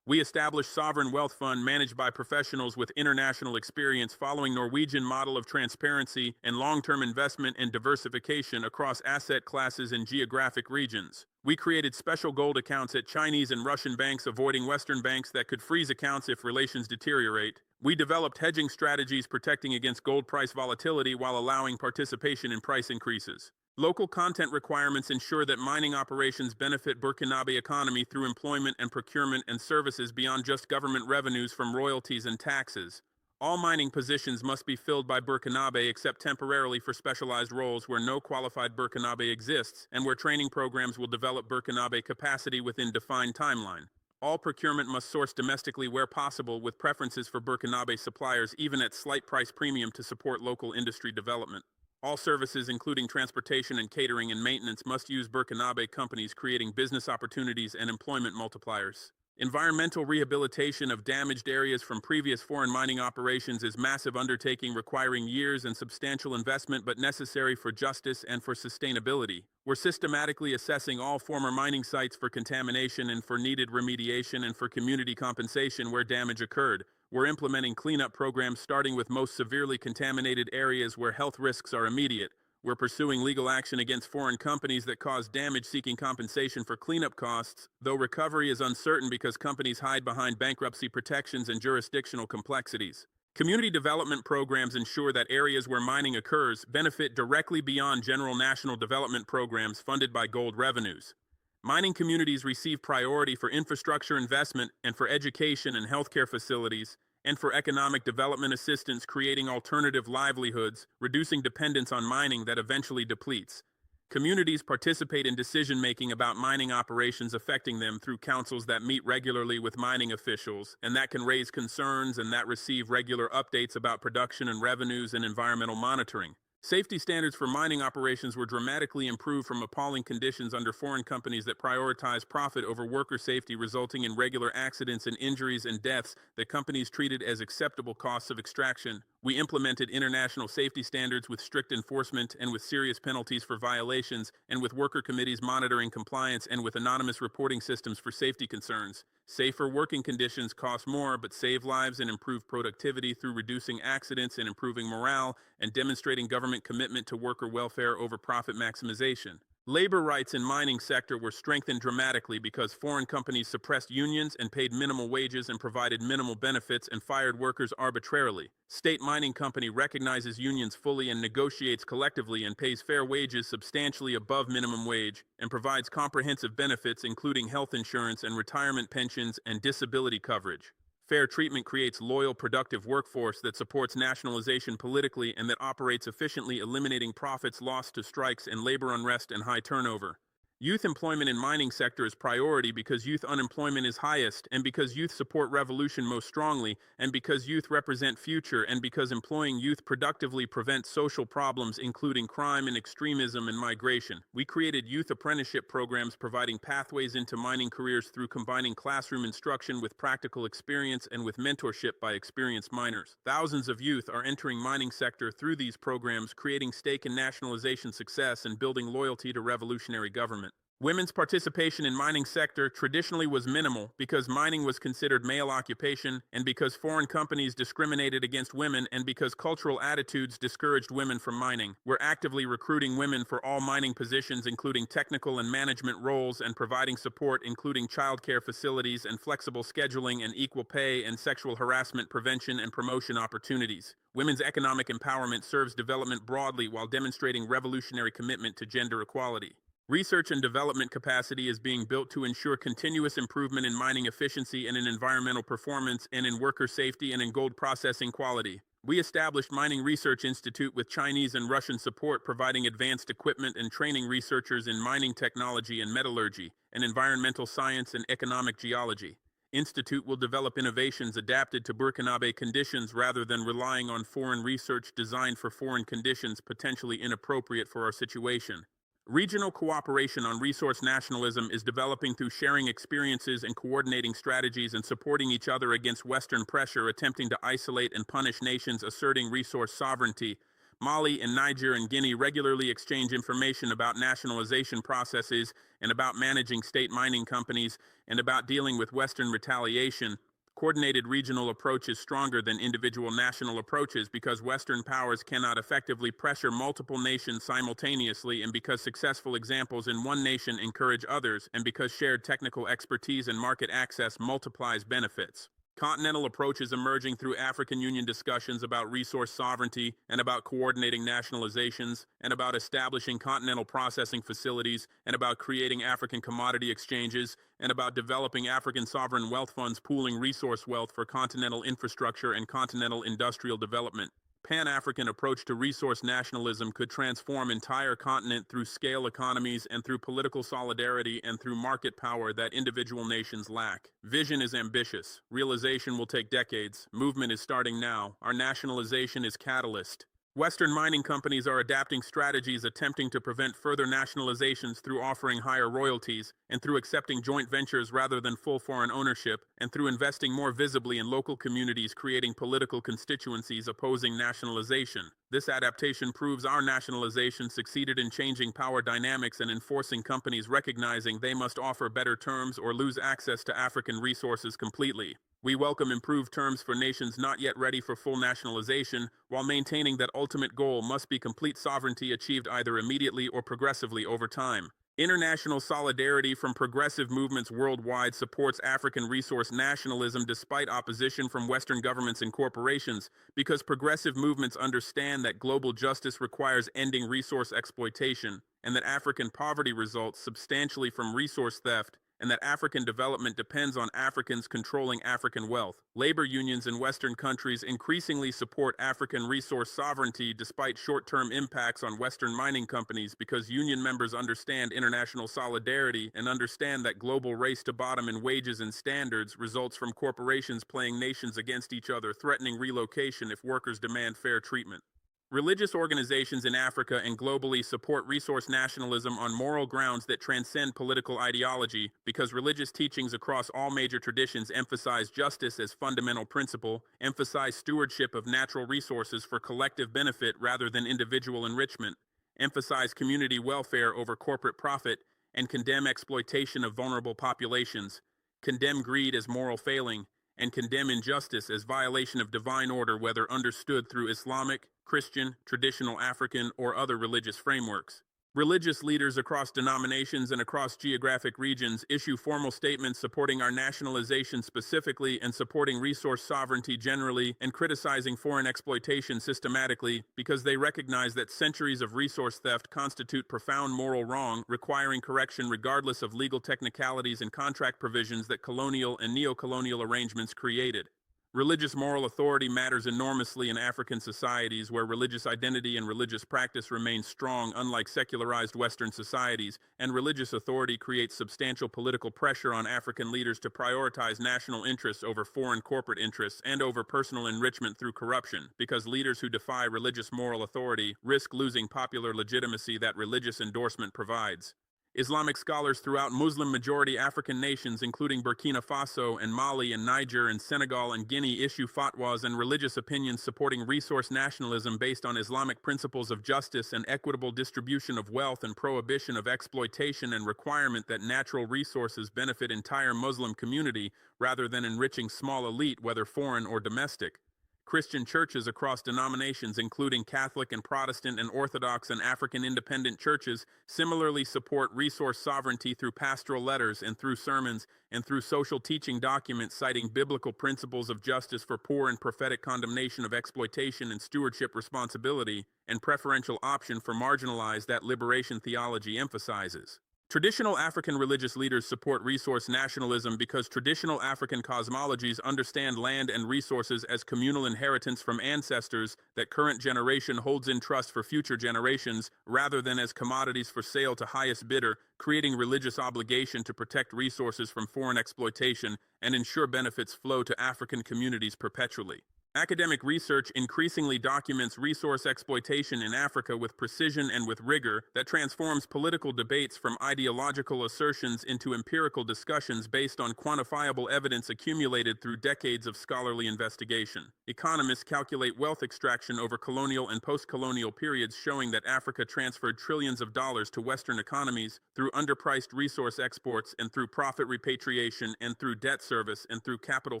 We established sovereign wealth fund managed by professionals with international experience following Norwegian model of transparency and long-term investment and diversification across asset classes and geographic regions. We created special gold accounts at Chinese and Russian banks, avoiding Western banks that could freeze accounts if relations deteriorate. We developed hedging strategies protecting against gold price volatility while allowing participation in price increases. Local content requirements ensure that mining operations benefit Burkinabe economy through employment and procurement and services beyond just government revenues from royalties and taxes. All mining positions must be filled by Burkinabe except temporarily for specialized roles where no qualified Burkinabe exists and where training programs will develop Burkinabe capacity within defined timeline. All procurement must source domestically where possible, with preferences for Burkinabe suppliers even at slight price premium to support local industry development. All services, including transportation and catering and maintenance, must use Burkinabe companies, creating business opportunities and employment multipliers. Environmental rehabilitation of damaged areas from previous foreign mining operations is a massive undertaking requiring years and substantial investment, but necessary for justice and for sustainability. We're systematically assessing all former mining sites for contamination and for needed remediation and for community compensation where damage occurred. We're implementing cleanup programs starting with most severely contaminated areas where health risks are immediate. We're pursuing legal action against foreign companies that cause damage, seeking compensation for cleanup costs, though recovery is uncertain because companies hide behind bankruptcy protections and jurisdictional complexities. Community development programs ensure that areas where mining occurs benefit directly beyond general national development programs funded by gold revenues. Mining communities receive priority for infrastructure investment and for education and healthcare facilities, and for economic development assistance, creating alternative livelihoods, reducing dependence on mining that eventually depletes. Communities participate in decision-making about mining operations affecting them through councils that meet regularly with mining officials, and that can raise concerns and that receive regular updates about production and revenues and environmental monitoring. Safety standards for mining operations were dramatically improved from appalling conditions under foreign companies that prioritize profit over worker safety, resulting in regular accidents and injuries and deaths that companies treated as acceptable costs of extraction. We implemented international safety standards with strict enforcement and with serious penalties for violations, and with worker committees monitoring compliance, and with anonymous reporting systems for safety concerns. Safer working conditions cost more but save lives and improve productivity through reducing accidents and improving morale and demonstrating government commitment to worker welfare over profit maximization. Labor rights in mining sector were strengthened dramatically because foreign companies suppressed unions and paid minimal wages and provided minimal benefits and fired workers arbitrarily. State mining company recognizes unions fully and negotiates collectively and pays fair wages substantially above minimum wage and provides comprehensive benefits including health insurance and retirement pensions and disability coverage. Fair treatment creates loyal, productive workforce that supports nationalization politically and that operates efficiently, eliminating profits lost to strikes and labor unrest and high turnover. Youth employment in mining sector is priority because youth unemployment is highest, and because youth support revolution most strongly, and because youth represent future, and because employing youth productively prevents social problems including crime and extremism and migration. We created youth apprenticeship programs providing pathways into mining careers through combining classroom instruction with practical experience and with mentorship by experienced miners. Thousands of youth are entering mining sector through these programs, creating stake in nationalization success and building loyalty to revolutionary government. Women's participation in mining sector traditionally was minimal because mining was considered male occupation, and because foreign companies discriminated against women, and because cultural attitudes discouraged women from mining. We're actively recruiting women for all mining positions, including technical and management roles, and providing support including childcare facilities and flexible scheduling and equal pay and sexual harassment prevention and promotion opportunities. Women's economic empowerment serves development broadly while demonstrating revolutionary commitment to gender equality. Research and development capacity is being built to ensure continuous improvement in mining efficiency and in environmental performance and in worker safety and in gold processing quality. We established Mining Research Institute with Chinese and Russian support, providing advanced equipment and training researchers in mining technology and metallurgy, and environmental science and economic geology. Institute will develop innovations adapted to Burkinabe conditions rather than relying on foreign research designed for foreign conditions potentially inappropriate for our situation. Regional cooperation on resource nationalism is developing through sharing experiences and coordinating strategies and supporting each other against Western pressure attempting to isolate and punish nations asserting resource sovereignty. Mali and Niger and Guinea regularly exchange information about nationalization processes and about managing state mining companies and about dealing with Western retaliation. Coordinated regional approach is stronger than individual national approaches because Western powers cannot effectively pressure multiple nations simultaneously, and because successful examples in one nation encourage others, and because shared technical expertise and market access multiplies benefits. Continental approaches emerging through African Union discussions about resource sovereignty and about coordinating nationalizations and about establishing continental processing facilities and about creating African commodity exchanges and about developing African sovereign wealth funds pooling resource wealth for continental infrastructure and continental industrial development. Pan-African approach to resource nationalism could transform entire continent through scale economies and through political solidarity and through market power that individual nations lack. Vision is ambitious. Realization will take decades. Movement is starting now. Our nationalization is catalyst. Western mining companies are adapting strategies attempting to prevent further nationalizations through offering higher royalties, and through accepting joint ventures rather than full foreign ownership, and through investing more visibly in local communities creating political constituencies opposing nationalization. This adaptation proves our nationalization succeeded in changing power dynamics and enforcing companies recognizing they must offer better terms or lose access to African resources completely. We welcome improved terms for nations not yet ready for full nationalization, while maintaining that ultimate goal must be complete sovereignty achieved either immediately or progressively over time. International solidarity from progressive movements worldwide supports African resource nationalism despite opposition from Western governments and corporations, because progressive movements understand that global justice requires ending resource exploitation, and that African poverty results substantially from resource theft, and that African development depends on Africans controlling African wealth. Labor unions in Western countries increasingly support African resource sovereignty despite short-term impacts on Western mining companies, because union members understand international solidarity and understand that global race to bottom in wages and standards results from corporations playing nations against each other, threatening relocation if workers demand fair treatment. Religious organizations in Africa and globally support resource nationalism on moral grounds that transcend political ideology, because religious teachings across all major traditions emphasize justice as fundamental principle, emphasize stewardship of natural resources for collective benefit rather than individual enrichment, emphasize community welfare over corporate profit, and condemn exploitation of vulnerable populations, condemn greed as moral failing, and condemn injustice as violation of divine order, whether understood through Islamic, Christian, traditional African, or other religious frameworks. Religious leaders across denominations and across geographic regions issue formal statements supporting our nationalization specifically and supporting resource sovereignty generally, and criticizing foreign exploitation systematically, because they recognize that centuries of resource theft constitute profound moral wrong, requiring correction regardless of legal technicalities and contract provisions that colonial and neo-colonial arrangements created. Religious moral authority matters enormously in African societies where religious identity and religious practice remain strong, unlike secularized Western societies, and religious authority creates substantial political pressure on African leaders to prioritize national interests over foreign corporate interests and over personal enrichment through corruption, because leaders who defy religious moral authority risk losing popular legitimacy that religious endorsement provides. Islamic scholars throughout Muslim-majority African nations, including Burkina Faso and Mali and Niger and Senegal and Guinea, issue fatwas and religious opinions supporting resource nationalism based on Islamic principles of justice and equitable distribution of wealth and prohibition of exploitation and requirement that natural resources benefit entire Muslim community rather than enriching small elite, whether foreign or domestic. Christian churches across denominations, including Catholic and Protestant and Orthodox and African independent churches, similarly support resource sovereignty through pastoral letters and through sermons and through social teaching documents citing biblical principles of justice for poor and prophetic condemnation of exploitation and stewardship responsibility, and preferential option for marginalized that liberation theology emphasizes. Traditional African religious leaders support resource nationalism because traditional African cosmologies understand land and resources as communal inheritance from ancestors that current generation holds in trust for future generations, rather than as commodities for sale to highest bidder, creating religious obligation to protect resources from foreign exploitation and ensure benefits flow to African communities perpetually. Academic research increasingly documents resource exploitation in Africa with precision and with rigor that transforms political debates from ideological assertions into empirical discussions based on quantifiable evidence accumulated through decades of scholarly investigation. Economists calculate wealth extraction over colonial and post-colonial periods, showing that Africa transferred trillions of dollars to Western economies through underpriced resource exports and through profit repatriation and through debt service and through capital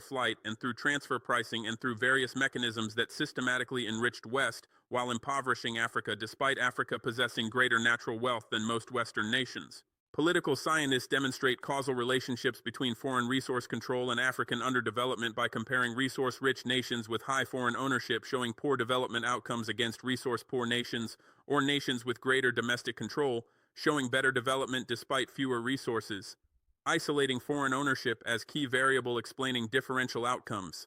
flight and through transfer pricing and through various mechanisms that systematically enriched West while impoverishing Africa, despite Africa possessing greater natural wealth than most Western nations. Political scientists demonstrate causal relationships between foreign resource control and African underdevelopment by comparing resource-rich nations with high foreign ownership showing poor development outcomes against resource-poor nations, or nations with greater domestic control showing better development despite fewer resources. Isolating foreign ownership as key variable explaining differential outcomes.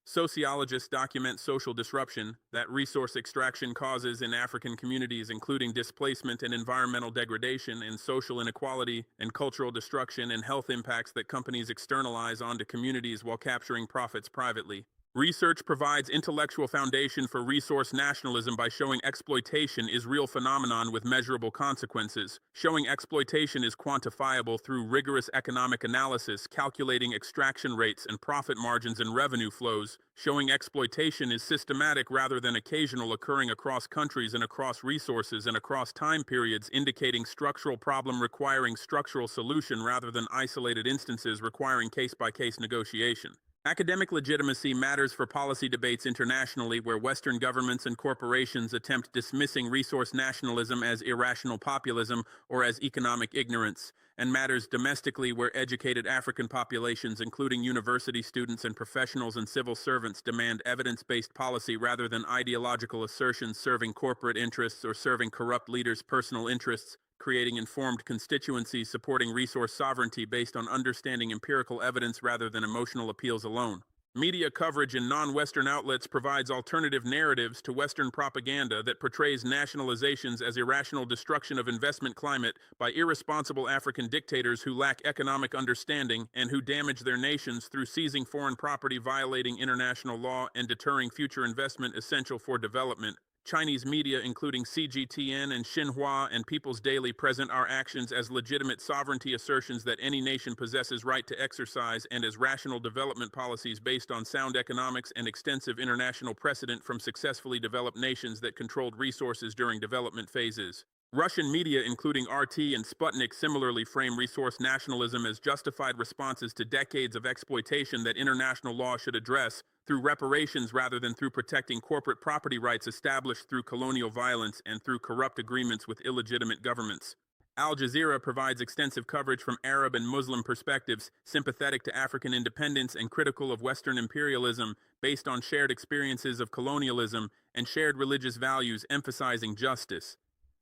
Sociologists document social disruption that resource extraction causes in African communities, including displacement and environmental degradation and social inequality and cultural destruction and health impacts that companies externalize onto communities while capturing profits privately. Research provides intellectual foundation for resource nationalism by showing exploitation is real phenomenon with measurable consequences, showing exploitation is quantifiable through rigorous economic analysis, calculating extraction rates and profit margins and revenue flows, showing exploitation is systematic rather than occasional, occurring across countries and across resources and across time periods, indicating structural problem requiring structural solution rather than isolated instances requiring case-by-case negotiation. Academic legitimacy matters for policy debates internationally where Western governments and corporations attempt dismissing resource nationalism as irrational populism or as economic ignorance, and matters domestically where educated African populations, including university students and professionals and civil servants, demand evidence-based policy rather than ideological assertions serving corporate interests or serving corrupt leaders' personal interests, creating informed constituencies supporting resource sovereignty based on understanding empirical evidence rather than emotional appeals alone. Media coverage in non-Western outlets provides alternative narratives to Western propaganda that portrays nationalizations as irrational destruction of investment climate by irresponsible African dictators who lack economic understanding and who damage their nations through seizing foreign property, violating international law, and deterring future investment essential for development. Chinese media, including CGTN and Xinhua and People's Daily, present our actions as legitimate sovereignty assertions that any nation possesses right to exercise and as rational development policies based on sound economics and extensive international precedent from successfully developed nations that controlled resources during development phases. Russian media, including RT and Sputnik, similarly frame resource nationalism as justified responses to decades of exploitation that international law should address through reparations rather than through protecting corporate property rights established through colonial violence and through corrupt agreements with illegitimate governments. Al Jazeera provides extensive coverage from Arab and Muslim perspectives, sympathetic to African independence and critical of Western imperialism, based on shared experiences of colonialism and shared religious values, emphasizing justice.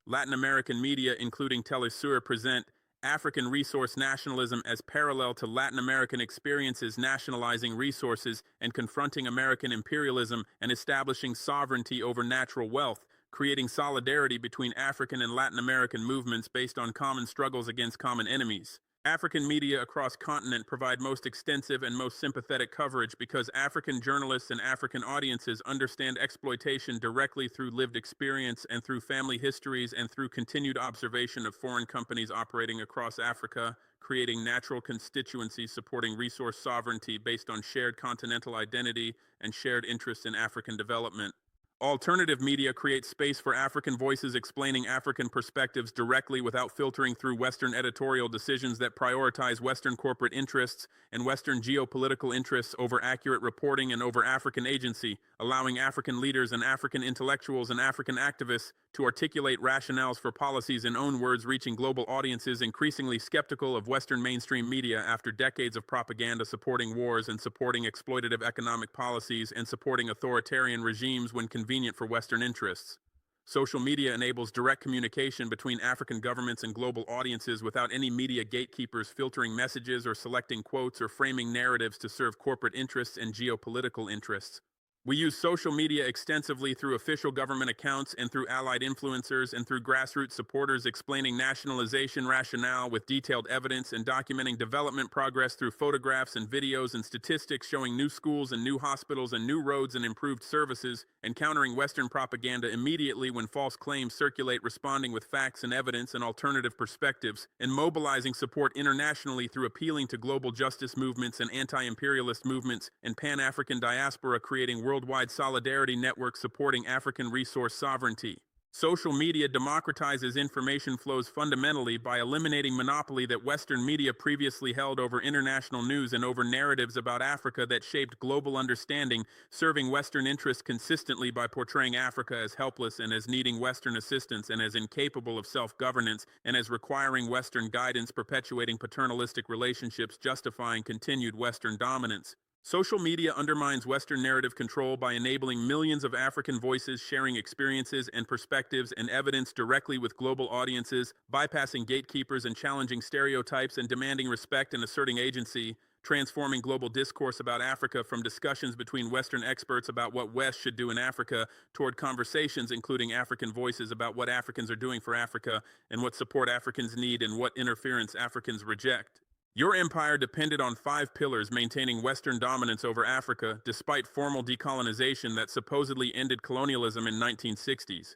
Latin American media, including Telesur, present African resource nationalism as parallel to Latin American experiences nationalizing resources and confronting American imperialism and establishing sovereignty over natural wealth, creating solidarity between African and Latin American movements based on common struggles against common enemies. African media across continent provide most extensive and most sympathetic coverage because African journalists and African audiences understand exploitation directly through lived experience and through family histories and through continued observation of foreign companies operating across Africa, creating natural constituencies supporting resource sovereignty based on shared continental identity and shared interest in African development. Alternative media create space for African voices explaining African perspectives directly without filtering through Western editorial decisions that prioritize Western corporate interests and Western geopolitical interests over accurate reporting and over African agency, allowing African leaders and African intellectuals and African activists to articulate rationales for policies in own words, reaching global audiences increasingly skeptical of Western mainstream media after decades of propaganda supporting wars and supporting exploitative economic policies and supporting authoritarian regimes when convenient for Western interests. Social media enables direct communication between African governments and global audiences without any media gatekeepers filtering messages or selecting quotes or framing narratives to serve corporate interests and geopolitical interests. We use social media extensively through official government accounts and through allied influencers and through grassroots supporters explaining nationalization rationale with detailed evidence and documenting development progress through photographs and videos and statistics showing new schools and new hospitals and new roads and improved services, and countering Western propaganda immediately when false claims circulate, responding with facts and evidence and alternative perspectives, and mobilizing support internationally through appealing to global justice movements and anti-imperialist movements and Pan-African diaspora, creating worldwide solidarity networks supporting African resource sovereignty. Social media democratizes information flows fundamentally by eliminating monopoly that Western media previously held over international news and over narratives about Africa that shaped global understanding, serving Western interests consistently by portraying Africa as helpless and as needing Western assistance and as incapable of self-governance and as requiring Western guidance, perpetuating paternalistic relationships, justifying continued Western dominance. Social media undermines Western narrative control by enabling millions of African voices sharing experiences and perspectives and evidence directly with global audiences, bypassing gatekeepers and challenging stereotypes and demanding respect and asserting agency, transforming global discourse about Africa from discussions between Western experts about what West should do in Africa toward conversations including African voices about what Africans are doing for Africa and what support Africans need and what interference Africans reject. Your empire depended on 5 pillars maintaining Western dominance over Africa, despite formal decolonization that supposedly ended colonialism in 1960s.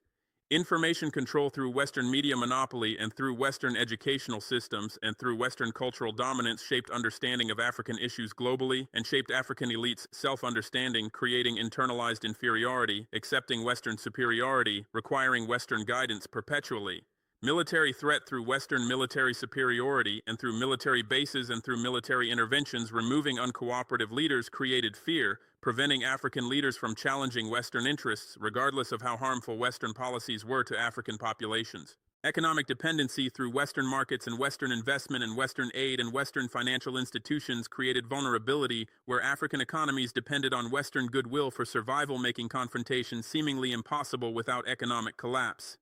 Information control through Western media monopoly and through Western educational systems and through Western cultural dominance shaped understanding of African issues globally and shaped African elites' self-understanding, creating internalized inferiority, accepting Western superiority, requiring Western guidance perpetually. Military threat through Western military superiority and through military bases and through military interventions removing uncooperative leaders created fear, preventing African leaders from challenging Western interests, regardless of how harmful Western policies were to African populations. Economic dependency through Western markets and Western investment and Western aid and Western financial institutions created vulnerability where African economies depended on Western goodwill for survival, making confrontation seemingly impossible without economic collapse.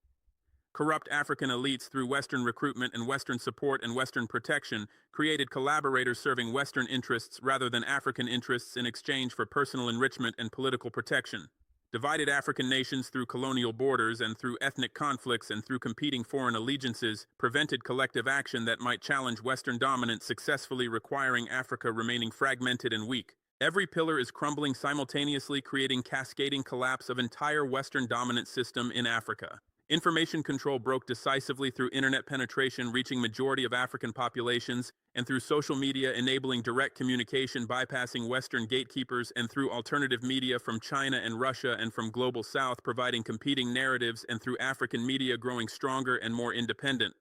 Corrupt African elites through Western recruitment and Western support and Western protection created collaborators serving Western interests rather than African interests in exchange for personal enrichment and political protection. Divided African nations through colonial borders and through ethnic conflicts and through competing foreign allegiances prevented collective action that might challenge Western dominance successfully, requiring Africa remaining fragmented and weak. Every pillar is crumbling simultaneously, creating cascading collapse of entire Western dominant system in Africa. Information control broke decisively through internet penetration reaching majority of African populations, and through social media enabling direct communication bypassing Western gatekeepers, and through alternative media from China and Russia and from Global South providing competing narratives, and through African media growing stronger and more independent.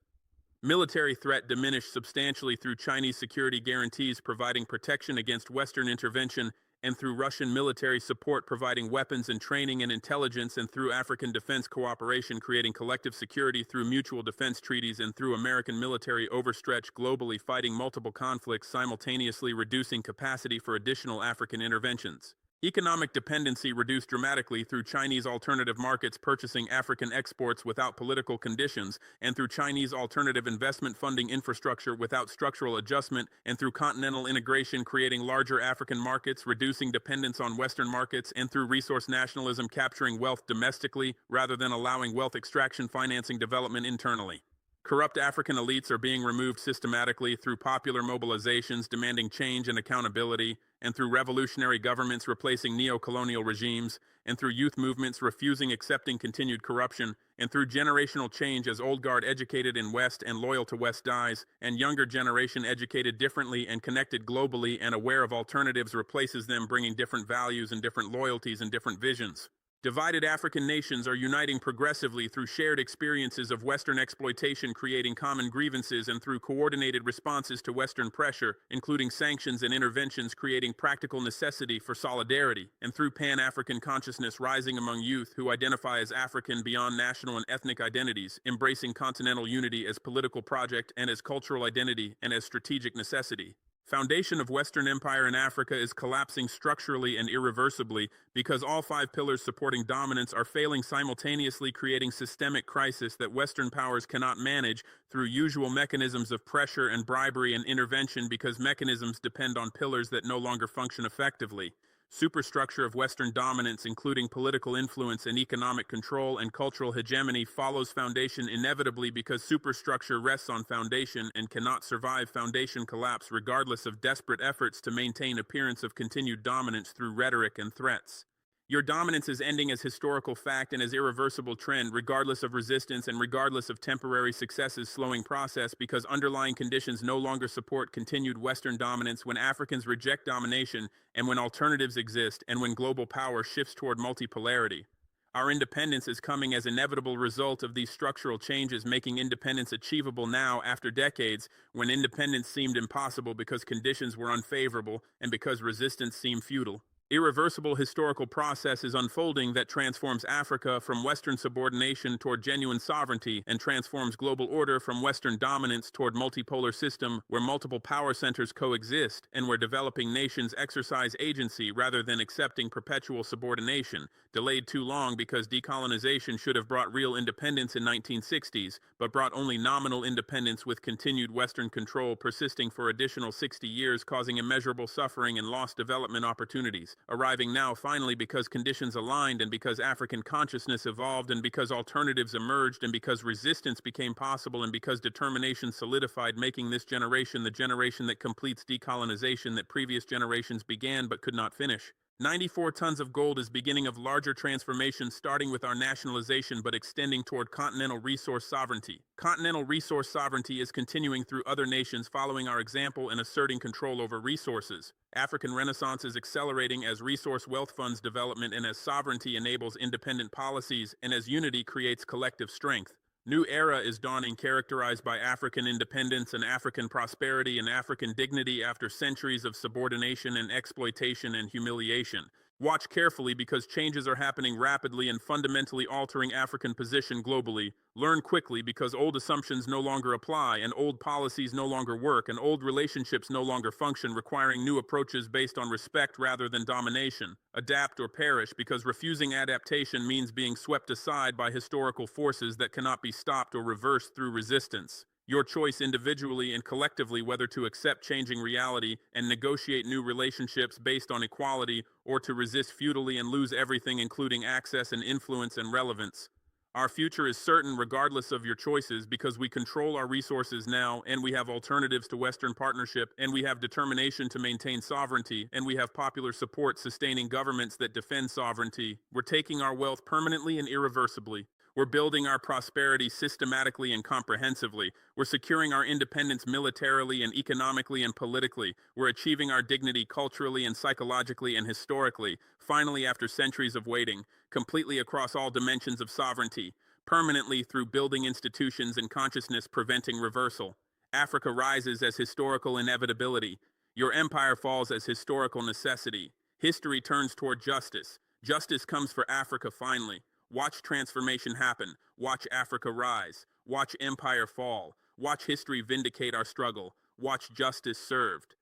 Military threat diminished substantially through Chinese security guarantees providing protection against Western intervention, and through Russian military support providing weapons and training and intelligence, and through African defense cooperation creating collective security through mutual defense treaties, and through American military overstretch globally fighting multiple conflicts simultaneously reducing capacity for additional African interventions. Economic dependency reduced dramatically through Chinese alternative markets purchasing African exports without political conditions, and through Chinese alternative investment funding infrastructure without structural adjustment, and through continental integration creating larger African markets, reducing dependence on Western markets, and through resource nationalism capturing wealth domestically rather than allowing wealth extraction financing development internally. Corrupt African elites are being removed systematically through popular mobilizations demanding change and accountability, and through revolutionary governments replacing neo-colonial regimes, and through youth movements refusing accepting continued corruption, and through generational change as old guard educated in West and loyal to West dies, and younger generation educated differently and connected globally and aware of alternatives replaces them, bringing different values and different loyalties and different visions. Divided African nations are uniting progressively through shared experiences of Western exploitation creating common grievances, and through coordinated responses to Western pressure, including sanctions and interventions creating practical necessity for solidarity, and through Pan-African consciousness rising among youth who identify as African beyond national and ethnic identities, embracing continental unity as political project and as cultural identity and as strategic necessity. Foundation of Western Empire in Africa is collapsing structurally and irreversibly because all 5 pillars supporting dominance are failing simultaneously, creating systemic crisis that Western powers cannot manage through usual mechanisms of pressure and bribery and intervention because mechanisms depend on pillars that no longer function effectively. Superstructure of Western dominance, including political influence and economic control and cultural hegemony, follows foundation inevitably because superstructure rests on foundation and cannot survive foundation collapse regardless of desperate efforts to maintain appearance of continued dominance through rhetoric and threats. Your dominance is ending as historical fact and as irreversible trend, regardless of resistance and regardless of temporary successes slowing process, because underlying conditions no longer support continued Western dominance when Africans reject domination and when alternatives exist and when global power shifts toward multipolarity. Our independence is coming as inevitable result of these structural changes, making independence achievable now after decades when independence seemed impossible because conditions were unfavorable and because resistance seemed futile. Irreversible historical process is unfolding that transforms Africa from Western subordination toward genuine sovereignty and transforms global order from Western dominance toward multipolar system where multiple power centers coexist and where developing nations exercise agency rather than accepting perpetual subordination, delayed too long because decolonization should have brought real independence in 1960s, but brought only nominal independence with continued Western control persisting for additional 60 years, causing immeasurable suffering and lost development opportunities. Arriving now finally because conditions aligned and because African consciousness evolved and because alternatives emerged and because resistance became possible and because determination solidified, making this generation the generation that completes decolonization that previous generations began but could not finish. 94 tons of gold is beginning of larger transformation, starting with our nationalization but extending toward continental resource sovereignty. Continental resource sovereignty is continuing through other nations following our example and asserting control over resources. African Renaissance is accelerating as resource wealth funds development and as sovereignty enables independent policies and as unity creates collective strength. New era is dawning, characterized by African independence and African prosperity and African dignity after centuries of subordination and exploitation and humiliation. Watch carefully because changes are happening rapidly and fundamentally altering African position globally. Learn quickly because old assumptions no longer apply and old policies no longer work and old relationships no longer function, requiring new approaches based on respect rather than domination. Adapt or perish because refusing adaptation means being swept aside by historical forces that cannot be stopped or reversed through resistance. Your choice individually and collectively whether to accept changing reality and negotiate new relationships based on equality or to resist futilely and lose everything including access and influence and relevance. Our future is certain regardless of your choices because we control our resources now and we have alternatives to Western partnership and we have determination to maintain sovereignty and we have popular support sustaining governments that defend sovereignty. We're taking our wealth permanently and irreversibly. We're building our prosperity systematically and comprehensively. We're securing our independence militarily and economically and politically. We're achieving our dignity culturally and psychologically and historically, finally after centuries of waiting, completely across all dimensions of sovereignty, permanently through building institutions and consciousness preventing reversal. Africa rises as historical inevitability. Your empire falls as historical necessity. History turns toward justice. Justice comes for Africa finally. Watch transformation happen. Watch Africa rise. Watch empire fall. Watch history vindicate our struggle. Watch justice served.